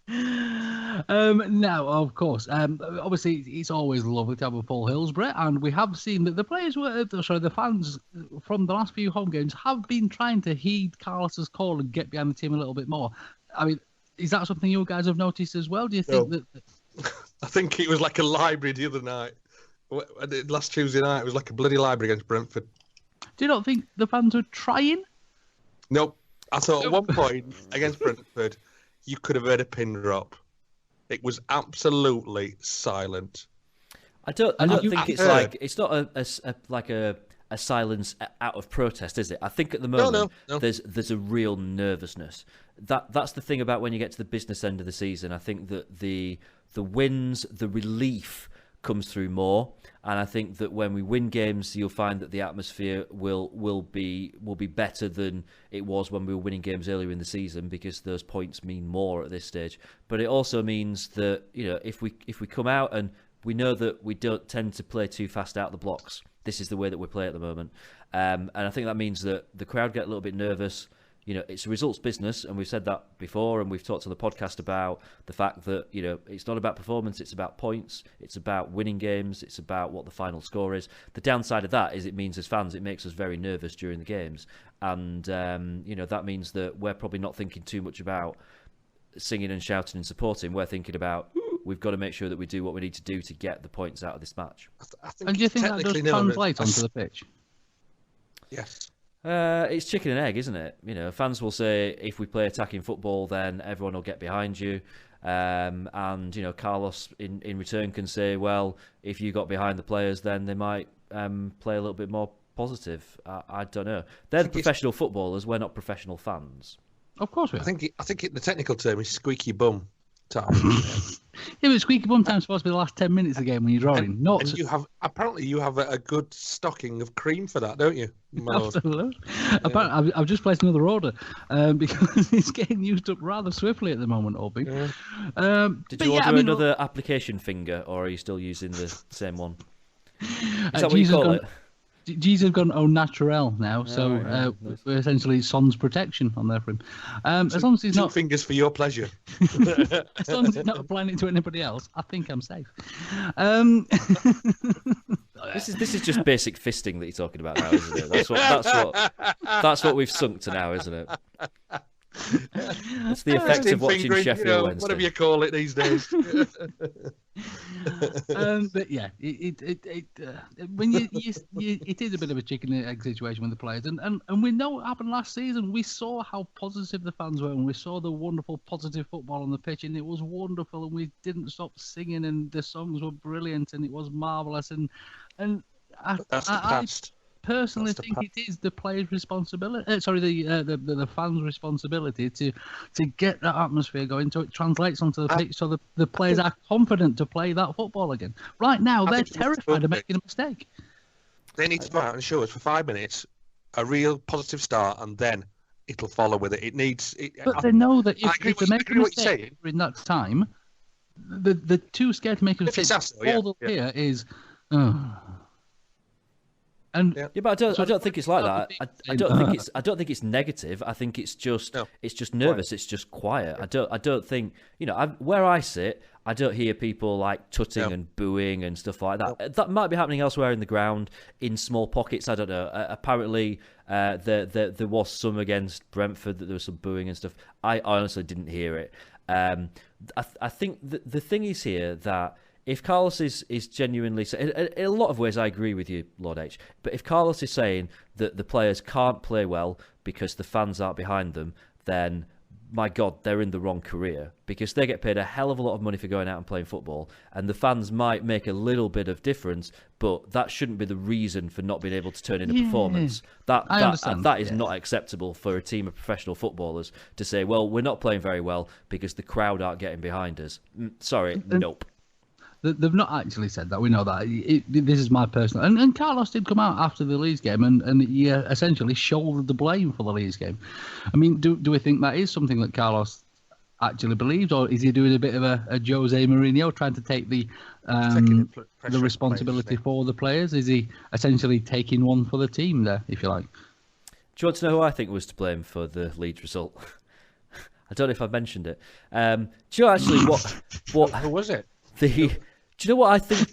Now, of course, obviously, it's always lovely to have a full Hillsborough, and we have seen that the fans from the last few home games have been trying to heed Carlos's call and get behind the team a little bit more. I mean, is that something you guys have noticed as well? Do you think that? I think it was like a library the other night. Last Tuesday night, it was like a bloody library against Brentford. Do you not think the fans were trying? Nope. I thought at one point against Brentford, you could have heard a pin drop. It was absolutely silent. I don't think it's not a silence out of protest, is it? I think at the moment no. there's a real nervousness. That's the thing about when you get to the business end of the season. I think that the wins, the relief comes through more, and I think that when we win games, you'll find that the atmosphere will be better than it was when we were winning games earlier in the season, because those points mean more at this stage. But it also means that if we come out, and we know that we don't tend to play too fast out the blocks. This is the way that we play at the moment, and I think that means that the crowd get a little bit nervous. It's a results business, and we've said that before, and we've talked on the podcast about the fact that, it's not about performance, it's about points, it's about winning games, it's about what the final score is. The downside of that is it means as fans, it makes us very nervous during the games. And, that means that we're probably not thinking too much about singing and shouting and supporting. We're thinking about, we've got to make sure that we do what we need to do to get the points out of this match. And do you think that does translate onto the pitch? Yes. It's chicken and egg, isn't it? Fans will say if we play attacking football, then everyone will get behind you. And Carlos in return can say, well, if you got behind the players, then they might play a little bit more positive. I don't know. They're the professional footballers. We're not professional fans. Of course we are. I think the technical term is squeaky bum time. Yeah, but squeaky bum time's supposed to be the last 10 minutes of the game when you're drawing. And you have a good stocking of cream for that, don't you? Absolutely. Yeah. Apparently, I've just placed another order because it's getting used up rather swiftly at the moment, Obi. Yeah. Did you order another application finger, or are you still using the same one? Is that what you call it? Jesus have gone au naturel now, so we're essentially Son's protection on there for him. As long as he's not fingers for your pleasure. As long as he's not applying it to anybody else, I think I'm safe. This is just basic fisting that you're talking about now, isn't it? That's what we've sunk to now, isn't it? It's the effect of watching Sheffield Wednesday. Whatever you call it these days. But yeah, when it is a bit of a chicken and egg situation with the players, and we know what happened last season. We saw how positive the fans were, and we saw the wonderful positive football on the pitch, and it was wonderful, and we didn't stop singing, and the songs were brilliant, and it was marvelous, and I personally think it is the players' responsibility. The fans' responsibility to get that atmosphere going, so it translates onto the pitch, so the players are confident to play that football again. Right now, they're terrified of making a mistake. They need to go out and show us for 5 minutes a real positive start, and then it'll follow with it. It needs. But they know that if they make a agree what you're mistake saying. in that time, they're too scared to make a mistake. All they'll hear is, and yeah, but I don't think it's like that. I don't think it's negative. I think it's just nervous. It's just quiet. I don't think where I sit, I don't hear people like tutting and booing and stuff like that. That might be happening elsewhere in the ground in small pockets. I don't know. Apparently, there was some against Brentford that there was some booing and stuff. I honestly didn't hear it. I think the thing is here that if Carlos is genuinely... In a lot of ways, I agree with you, Lord H. But if Carlos is saying that the players can't play well because the fans aren't behind them, then, my God, they're in the wrong career. Because they get paid a hell of a lot of money for going out and playing football. And the fans might make a little bit of difference, but that shouldn't be the reason for not being able to turn in a performance. That is not acceptable for a team of professional footballers to say, well, we're not playing very well because the crowd aren't getting behind us. Sorry, nope. They've not actually said that. We know that. This is my personal... And Carlos did come out after the Leeds game and he essentially shouldered the blame for the Leeds game. I mean, do we think that is something that Carlos actually believes, or is he doing a bit of a Jose Mourinho, trying to take the responsibility for the players? Is he essentially taking one for the team there, if you like? Do you want to know who I think was to blame for the Leeds result? I don't know if I've mentioned it. Do you know actually what Who was it? Do you know what I think?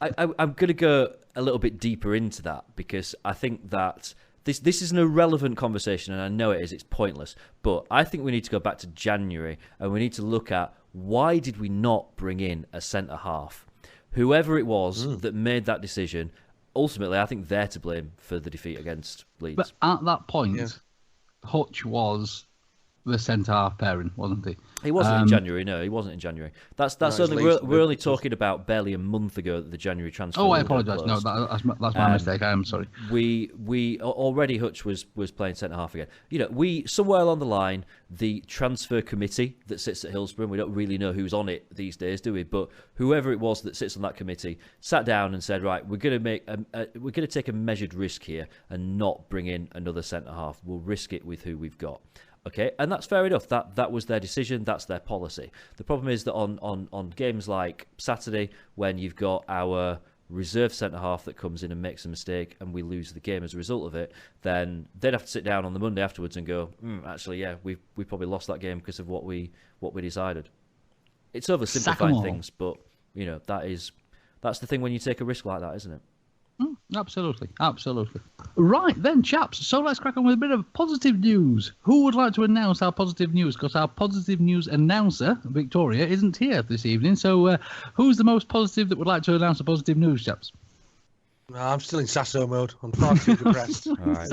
I'm going to go a little bit deeper into that because I think that this is an irrelevant conversation, and I know it is. It's pointless. But I think we need to go back to January and we need to look at why did we not bring in a centre-half? Whoever it was that made that decision, ultimately, I think they're to blame for the defeat against Leeds. But at that point, Hutch was the centre-half pairing, wasn't he? He wasn't in January. No, he wasn't in January. That's only we're only talking about barely a month ago that the January transfer. Oh, I apologise. No, that's my mistake. I am sorry. We already Hutch was playing centre half again. We somewhere along the line, the transfer committee that sits at Hillsborough, we don't really know who's on it these days, do we? But whoever it was that sits on that committee sat down and said, right, we're going to take a measured risk here and not bring in another centre half. We'll risk it with who we've got. Okay, and that's fair enough. That was their decision. That's their policy. The problem is that on games like Saturday, when you've got our reserve centre-half that comes in and makes a mistake and we lose the game as a result of it, then they'd have to sit down on the Monday afterwards and go, actually, yeah, we probably lost that game because of what we decided. It's oversimplifying things, but, that's the thing when you take a risk like that, isn't it? Absolutely. Right then, chaps. So let's crack on with a bit of positive news. Who would like to announce our positive news? Because our positive news announcer, Victoria, isn't here this evening. So who's the most positive that would like to announce the positive news, chaps? No, I'm still in Sasso mode. I'm far too depressed. All right.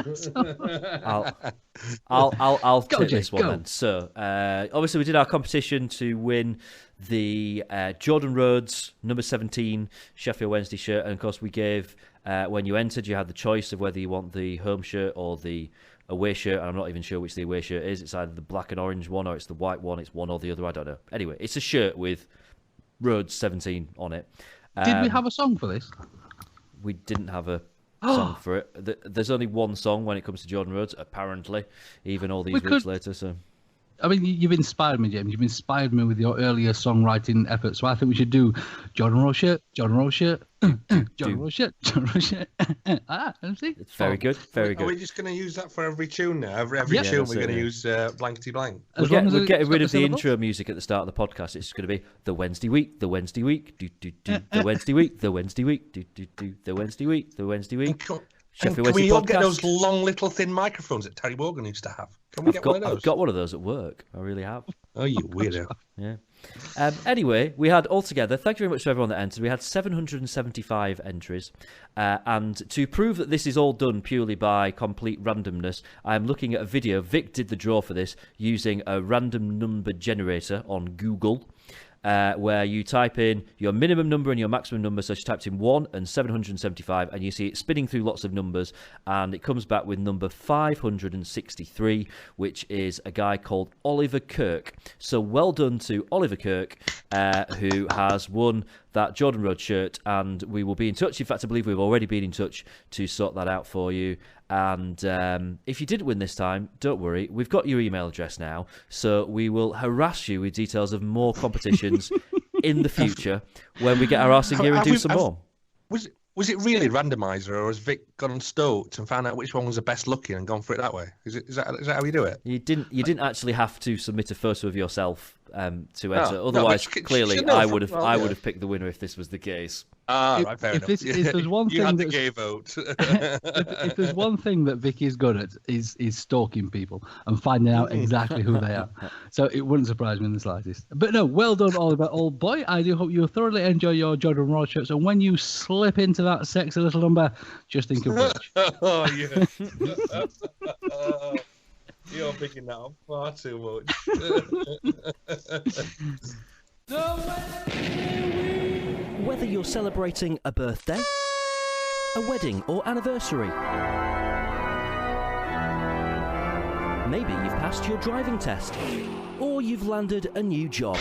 I'll take this one then. So obviously we did our competition to win the Jordan Rhodes number 17 Sheffield Wednesday shirt, and of course we gave when you entered you had the choice of whether you want the home shirt or the away shirt, and I'm not even sure which the away shirt is. It's either the black and orange one or it's the white one. It's one or the other, I don't know. Anyway, it's a shirt with Rhodes 17 on it. Did we have a song for this? We didn't have a song for it. There's only one song when it comes to Jordan Rhodes, apparently, even all these weeks later. So, I mean, you've inspired me, James. You've inspired me with your earlier songwriting efforts. So I think we should do Jordan Rhodes shirt, Jordan Rhodes shirt, Jordan Rhodes shirt, Jordan Rhodes shirt. See? It's very good, very good. Are we just going to use that for every tune now? Every tune we're going to use blankety blank. We're getting rid of the intro music at the start of the podcast. It's going to be the Wednesday week, the Wednesday week, the Wednesday week, the Wednesday week, the Wednesday week, the Wednesday week. And can we all get those long, little, thin microphones that Terry Wogan used to have? Can we get one of those? I've got one of those at work. I really have. Oh, you weirdo. Yeah. Anyway, we had altogether, thank you very much to everyone that entered, we had 775 entries. And to prove that this is all done purely by complete randomness, I'm looking at a video. Vic did the draw for this using a random number generator on Google. Where you type in your minimum number and your maximum number. So she typed in 1 and 775, and you see it spinning through lots of numbers, and it comes back with number 563, which is a guy called Oliver Kirk. So well done to Oliver Kirk, who has won that Jordan Rhodes shirt, and we will be in touch. In fact, I believe we've already been in touch to sort that out for you. And if you didn't win this time, don't worry. We've got your email address now, so we will harass you with details of more competitions in the future when we get our arse in gear and do some more. Was it really randomizer, or has Vic gone on Stoked and found out which one was the best looking and gone for it that way? Is that how you do it? You didn't actually have to submit a photo of yourself to enter. Otherwise, no, clearly, I would have picked the winner if this was the case. Right, fair enough. If there's one you thing had the gay vote. if there's one thing that Vicky's good at is stalking people and finding out exactly who they are. So it wouldn't surprise me in the slightest. But no, well done, Oliver, old boy. I do hope you thoroughly enjoy your Jordan Rhodes shirt. So when you slip into that sexy little number, just think of Fudge. Oh yeah. You're picking that up far too much. Whether you're celebrating a birthday, a wedding or anniversary, maybe you've passed your driving test, or you've landed a new job.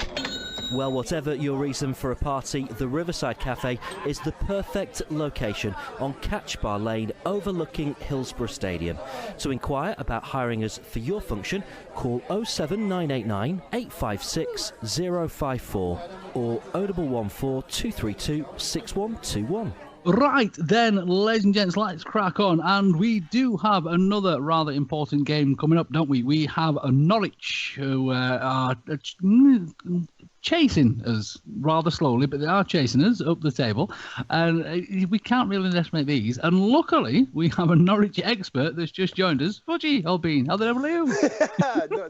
Well, whatever your reason for a party, the Riverside Cafe is the perfect location on Catch Bar Lane overlooking Hillsborough Stadium. To inquire about hiring us for your function, call 07989 856 054 or 0114 232 6121. Right then, ladies and gents, let's crack on. And we do have another rather important game coming up, don't we? We have a Norwich who are chasing us rather slowly, but they are chasing us up the table. And we can't really underestimate these. And luckily, we have a Norwich expert that's just joined us. Fudgy, Albin, how the devil are you?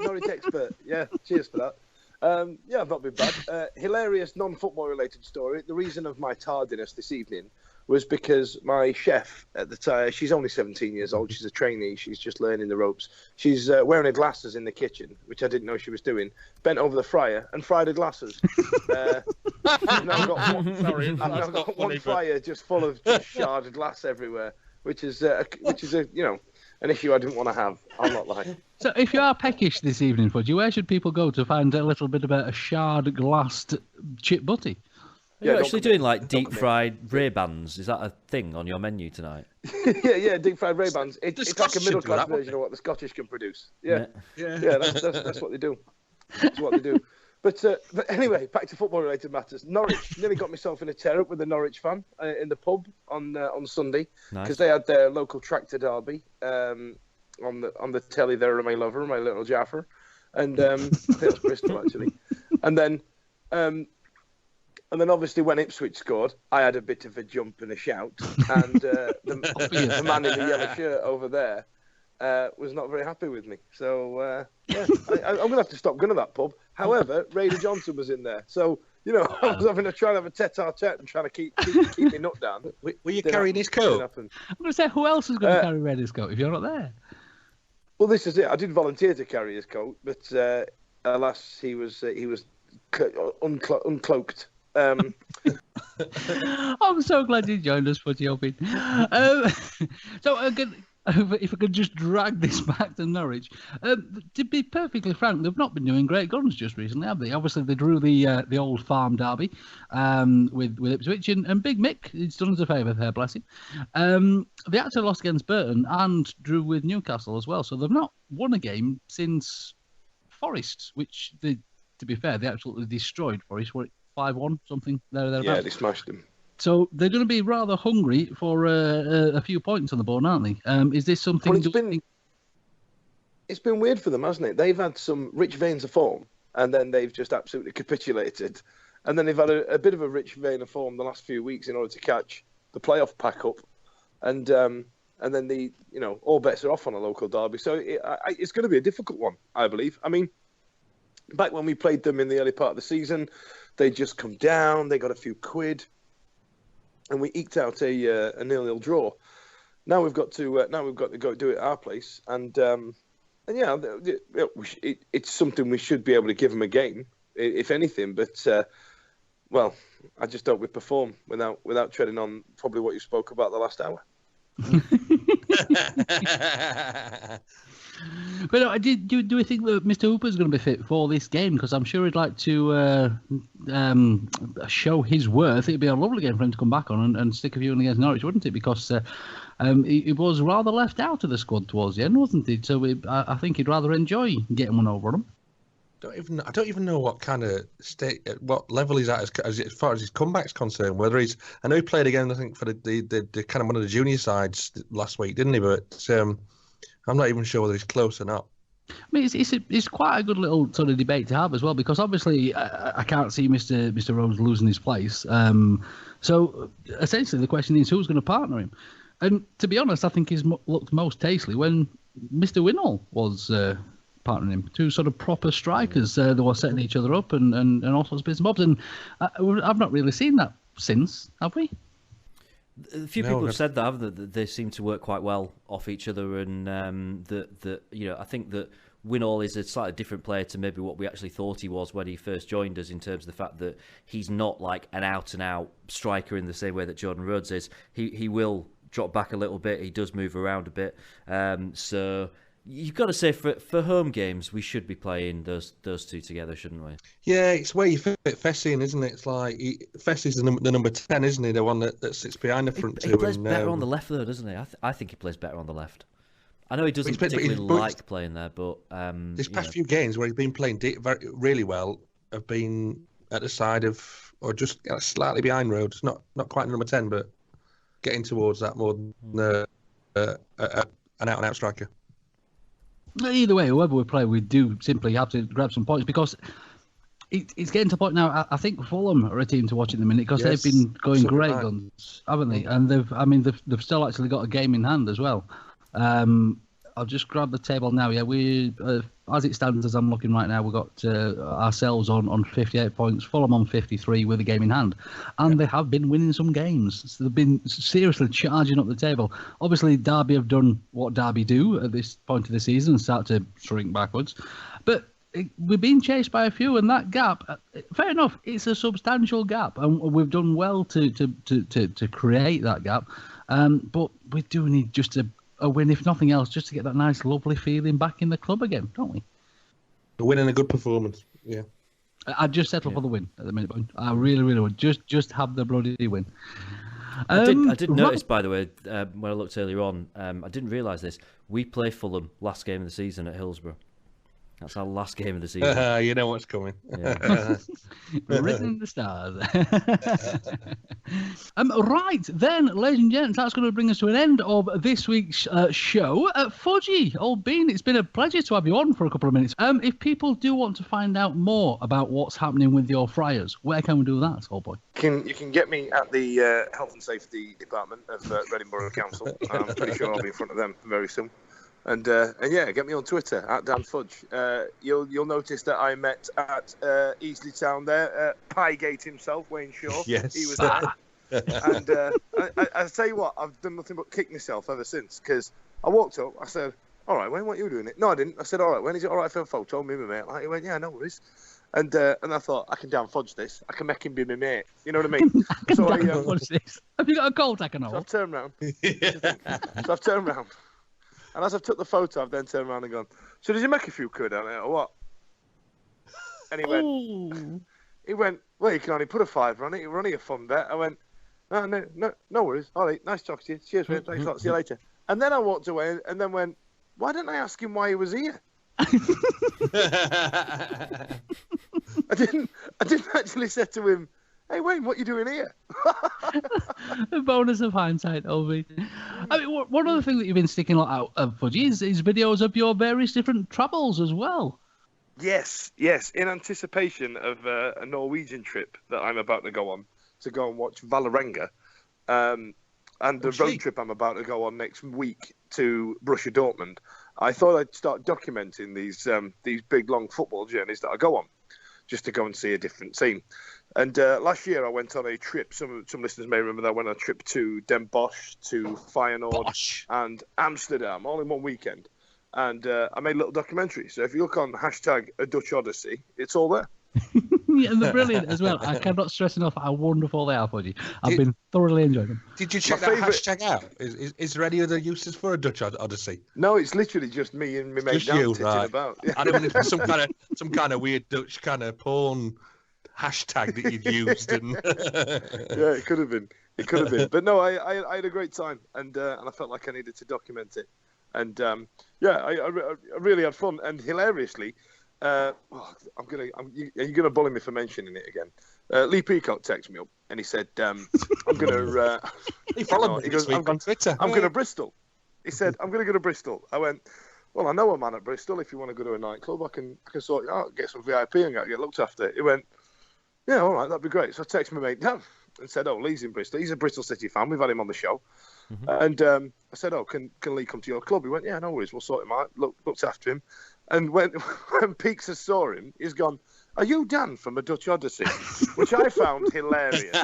Norwich expert. Yeah, cheers for that. Yeah, I've not been bad. Hilarious non-football related story. The reason of my tardiness this evening was because my chef at the time, she's only 17 years old, she's a trainee, she's just learning the ropes. She's wearing her glasses in the kitchen, which I didn't know she was doing, bent over the fryer and fried her glasses. I've now got one fryer just full of just sharded glass everywhere, which is an issue I didn't want to have, I'll not lie. So if you are peckish this evening, Fudgy, where should people go to find a little bit of a shard glassed chip butty? You're actually doing like deep fried Ray-Bans. Is that a thing on your menu tonight? yeah, deep fried Ray-Bans. It's like a middle class version of what the Scottish can produce. Yeah. That's what they do. That's what they do. But anyway, back to football related matters. Norwich, nearly got myself in a tear up with a Norwich fan in the pub on Sunday because they had their local tractor derby on the telly there of my lover, my little Jaffer, and I think that's Bristol actually, and then obviously when Ipswich scored, I had a bit of a jump and a shout, and the man in the yellow shirt over there was not very happy with me. So I'm going to have to stop going to that pub. However, Raider Johnson was in there, so I was trying to have a tete-a-tete and trying to keep my nut down. Were you carrying his coat? I'm going to say, who else is going to carry Raider's coat if you're not there? Well, this is it. I did volunteer to carry his coat, but alas, he was uncloaked. I'm so glad you joined us, Fudgy Albin. So again, if I could just drag this back to Norwich, to be perfectly frank, they've not been doing great guns just recently, have they? Obviously, they drew the old farm derby with Ipswich, and Big Mick, he's done us a favour there, bless him. They actually lost against Burton and drew with Newcastle as well, so they've not won a game since Forest, which, to be fair, they absolutely destroyed Forest. 5-1, something thereabouts. Yeah, they smashed them. So they're going to be rather hungry for a few points on the board, aren't they? Is this something? Well, it's been weird for them, hasn't it? They've had some rich veins of form, and then they've just absolutely capitulated, and then they've had a bit of a rich vein of form the last few weeks in order to catch the playoff pack up, and then all bets are off on a local derby. So it's going to be a difficult one, I believe. I mean, back when we played them in the early part of the season, they just come down. They got a few quid, and we eked out a 0-0 draw. Now we've got to go do it at our place, and it's something we should be able to give them a game, if anything. But I just hope we perform without treading on probably what you spoke about the last hour. But do we think that Mr. Hooper's going to be fit for this game? Because I'm sure he'd like to show his worth. It'd be a lovely game for him to come back on and stick a few in against Norwich, wouldn't it? Because he was rather left out of the squad towards the end, wasn't he? So I think he'd rather enjoy getting one over on him. I don't even know what kind of what level he's at as far as his comeback's concerned. Whether I know he played again, I think for the kind of one of the junior sides last week, didn't he? But I'm not even sure whether he's close or not. I mean, it's quite a good little sort of debate to have as well, because obviously I can't see Mr. Rhodes losing his place. So essentially the question is who's going to partner him. And to be honest, I think he's looked most tastefully when Mr. Winnall was partnering him. Two sort of proper strikers that were setting each other up and all sorts of bits and bobs. And I've not really seen that since, have we? A few people have said that, haven't they? That they seem to work quite well off each other, and I think that Winnall is a slightly different player to maybe what we actually thought he was when he first joined us, in terms of the fact that he's not like an out-and-out striker in the same way that Jordan Rhodes is. He will drop back a little bit. He does move around a bit. So you've got to say for home games we should be playing those two together, shouldn't we? Yeah, it's where you fit Fessy in, isn't it? It's like Fessy's the number 10, isn't he? The one that sits behind the front two. He plays better on the left though, doesn't he? I think he plays better on the left. I know he doesn't particularly like playing there, but these past few games where he's been playing really well have been at the side of, or just slightly behind Rhodes. Not quite number 10, but getting towards that more than an out-and-out striker. Either way, whoever we play, we do simply have to grab some points, because it's getting to the point now. I think Fulham are a team to watch in the minute, because they've been going great guns, haven't they? And they've still actually got a game in hand as well. I'll just grab the table now. Yeah, we as it stands, as I'm looking right now, we've got ourselves on 58 points, Fulham on 53 with a game in hand. And they have been winning some games. So they've been seriously charging up the table. Obviously, Derby have done what Derby do at this point of the season and start to shrink backwards. But we've been chased by a few, and that gap, fair enough, it's a substantial gap. And we've done well to create that gap. But we do need just a win, if nothing else, just to get that nice, lovely feeling back in the club again, don't we? A win and a good performance, yeah. I'd just settle for the win at the minute. I really, really would. Just have the bloody win. I did notice, by the way, when I looked earlier on, I didn't realise this. We play Fulham last game of the season at Hillsborough. That's our last game of the season. You know what's coming. Yeah. Written in the stars. Right, then, ladies and gents, that's going to bring us to an end of this week's show. Fudgy, old Bean, it's been a pleasure to have you on for a couple of minutes. If people do want to find out more about what's happening with your Friars, where can we do that, old boy? You can get me at the Health and Safety Department of Reading Borough Council. I'm pretty sure I'll be in front of them very soon. And yeah, get me on Twitter at Dan Fudge. You'll notice that I met at Easley Town there, Piegate himself, Wayne Shaw. Yes, he was there. And I tell you what, I've done nothing but kick myself ever since, because I walked up, I said, "All right, Wayne, what are you doing it?" No, I didn't. I said, "All right, Wayne, is it all right for a photo?" Me and my mate. Like, he went, "Yeah, no worries." And I thought, I can Dan Fudge this. I can make him be my mate. You know what I mean? So Fudge this. Have you got a call taken So I've turned round. So I've turned round. And as I've took the photo, I've then turned around and gone, "So did you make a few quid on it or what?" And he went, "Well, you can only put a £5 on it. It was only a fun bet." I went, no worries. All right, nice talking to you. Cheers, mate. Thanks a lot. See you later. And then I walked away and then went, "Why didn't I ask him why he was here?" I didn't actually say to him, "Hey, Wayne, what are you doing here?" The bonus of hindsight, Ovi. I mean, one other thing that you've been sticking out of, Fudge, is videos of your various different travels as well. Yes. In anticipation of a Norwegian trip that I'm about to go on to go and watch Vålerenga, and the road trip I'm about to go on next week to Borussia Dortmund, I thought I'd start documenting these big long football journeys that I go on, just to go and see a different scene. And last year I went on a trip. Some listeners may remember that I went on a trip to Den Bosch, to Feyenoord, and Amsterdam, all in one weekend. And I made a little documentary. So if you look on #A Dutch Odyssey, it's all there. Yeah, and they're brilliant as well. I cannot stress enough how wonderful they are, Fudgy. I've been thoroughly enjoying them. Did you check that hashtag out? Is there any other uses for a Dutch Odyssey? No, it's literally just me and my mate Dan sitting about. Yeah. I don't know if it's some kind of weird Dutch kind of porn hashtag that you'd used. And... yeah, it could have been. It could have been. But no, I had a great time, and I felt like I needed to document it. And I really had fun, and hilariously, are you gonna bully me for mentioning it again? Lee Peacock texted me up, and he said, "I'm gonna." He followed me this week on Twitter. I'm going to Bristol. He said, "I'm going to go to Bristol." I went, "Well, I know a man at Bristol. If you want to go to a nightclub, I can sort you out, get some VIP and get looked after." He went, "Yeah, all right, that'd be great." So I texted my mate Dan and said, "Oh, Lee's in Bristol. He's a Bristol City fan. We've had him on the show." And I said, "Oh, can Lee come to your club?" He went, "Yeah, no worries. We'll sort him out." Looked after him. And when Peaks saw him, he's gone, "Are you Dan from A Dutch Odyssey?" Which I found hilarious.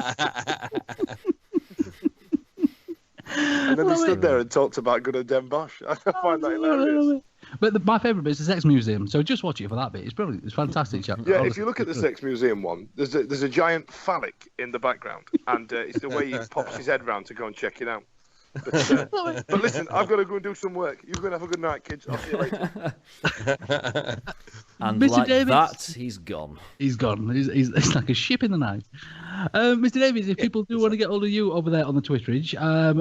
And then he stood there and talked about good old Den Bosch. I find that hilarious. But my favourite bit is the Sex Museum, so just watch it for that bit. It's brilliant. It's fantastic, chap. Yeah, if you look at the Sex Museum one, there's a giant phallic in the background, and it's the way he pops his head round to go and check it out. But listen, I've got to go and do some work. You're going to have a good night, kids. I'll see you later. And Mr. like Davies, that, he's gone. He's gone. He's like a ship in the night. Mr. Davies, if people do want to get hold of you over there on the Twitterage,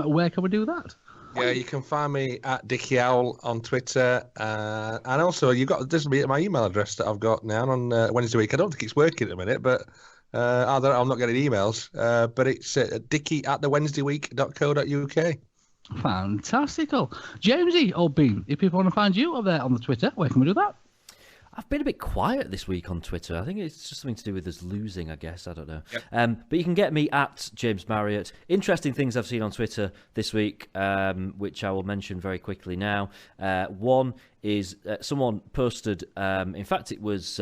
where can we do that? Yeah, you can find me at Dickie Owl on Twitter, and also this will be my email address that I've got now on Wednesday week. I don't think it's working at the minute, but I'm not getting emails. But it's dickie@thewednesdayweek.co.uk. Fantastical. Jamesy, old bean, if people want to find you over there on the Twitter, where can we do that? I've been a bit quiet this week on Twitter. I think it's just something to do with us losing, I guess. I don't know. Yep. But you can get me at James Marriott. Interesting things I've seen on Twitter this week, which I will mention very quickly now. One is someone posted, in fact, it was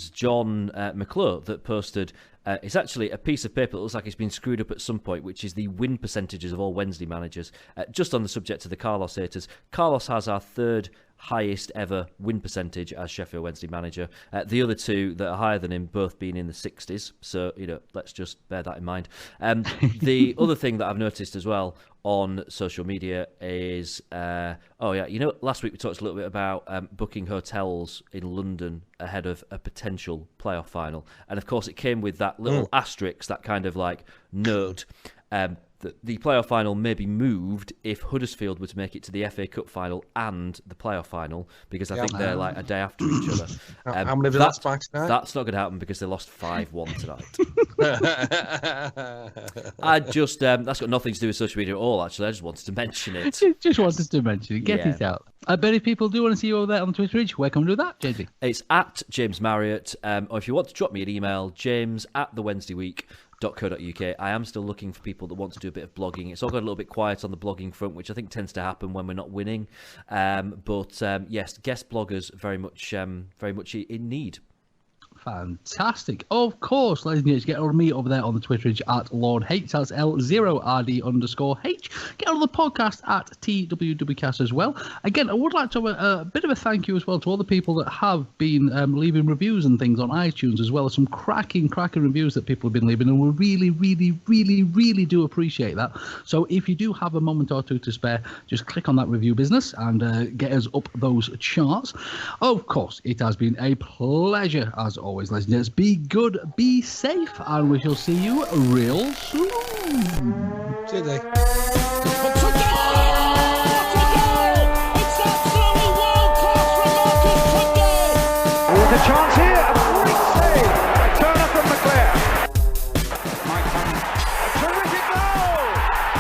John McClure that posted. It's actually a piece of paper that looks like it's been screwed up at some point, which is the win percentages of all Wednesday managers. Just on the subject of the Carlos haters, Carlos has our third highest ever win percentage as Sheffield Wednesday manager. The other two that are higher than him both being in the 60s. So, let's just bear that in mind. The other thing that I've noticed as well on social media is, last week we talked a little bit about booking hotels in London ahead of a potential playoff final. And of course it came with that little asterisk, that kind of like note, that the playoff final may be moved if Huddersfield were to make it to the FA Cup final and the playoff final, because I think they're like a day after each other. How many of that's back now? That's not going to happen because they lost 5-1 tonight. That's got nothing to do with social media at all, actually. I just wanted to mention it. Just wanted to mention it. Get it out. I bet if people do want to see you over there on the Twitterage, where can we do that, JD? It's at James Marriott, or if you want to drop me an email, james@thewednesdayweek.co.uk. I am still looking for people that want to do a bit of blogging. It's all got a little bit quiet on the blogging front, which I think tends to happen when we're not winning. Yes, guest bloggers very much in need. Fantastic. Of course, ladies and gents, get on me over there on the Twitterage at Lord H. That's L0RD_H. Get on the podcast at TWWcast as well. Again, I would like to have a bit of a thank you as well to all the people that have been leaving reviews and things on iTunes, as well as some cracking reviews that people have been leaving, and we really, really, really, really do appreciate that. So if you do have a moment or two to spare, just click on that review business and get us up those charts. Of course, it has been a pleasure as always. Ladies and gents, be good, be safe, and we shall see you real soon. See you there. There's a chance here, a great save. A turner from McClare. Mike Hunt, a terrific goal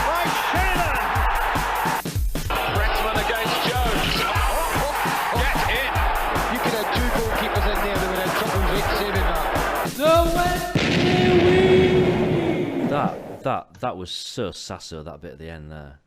by Sheridan. Brentman against Jones. Get in. You could have two goalkeepers in there that would have trouble with saving that. That was So Sasso, that bit at the end there.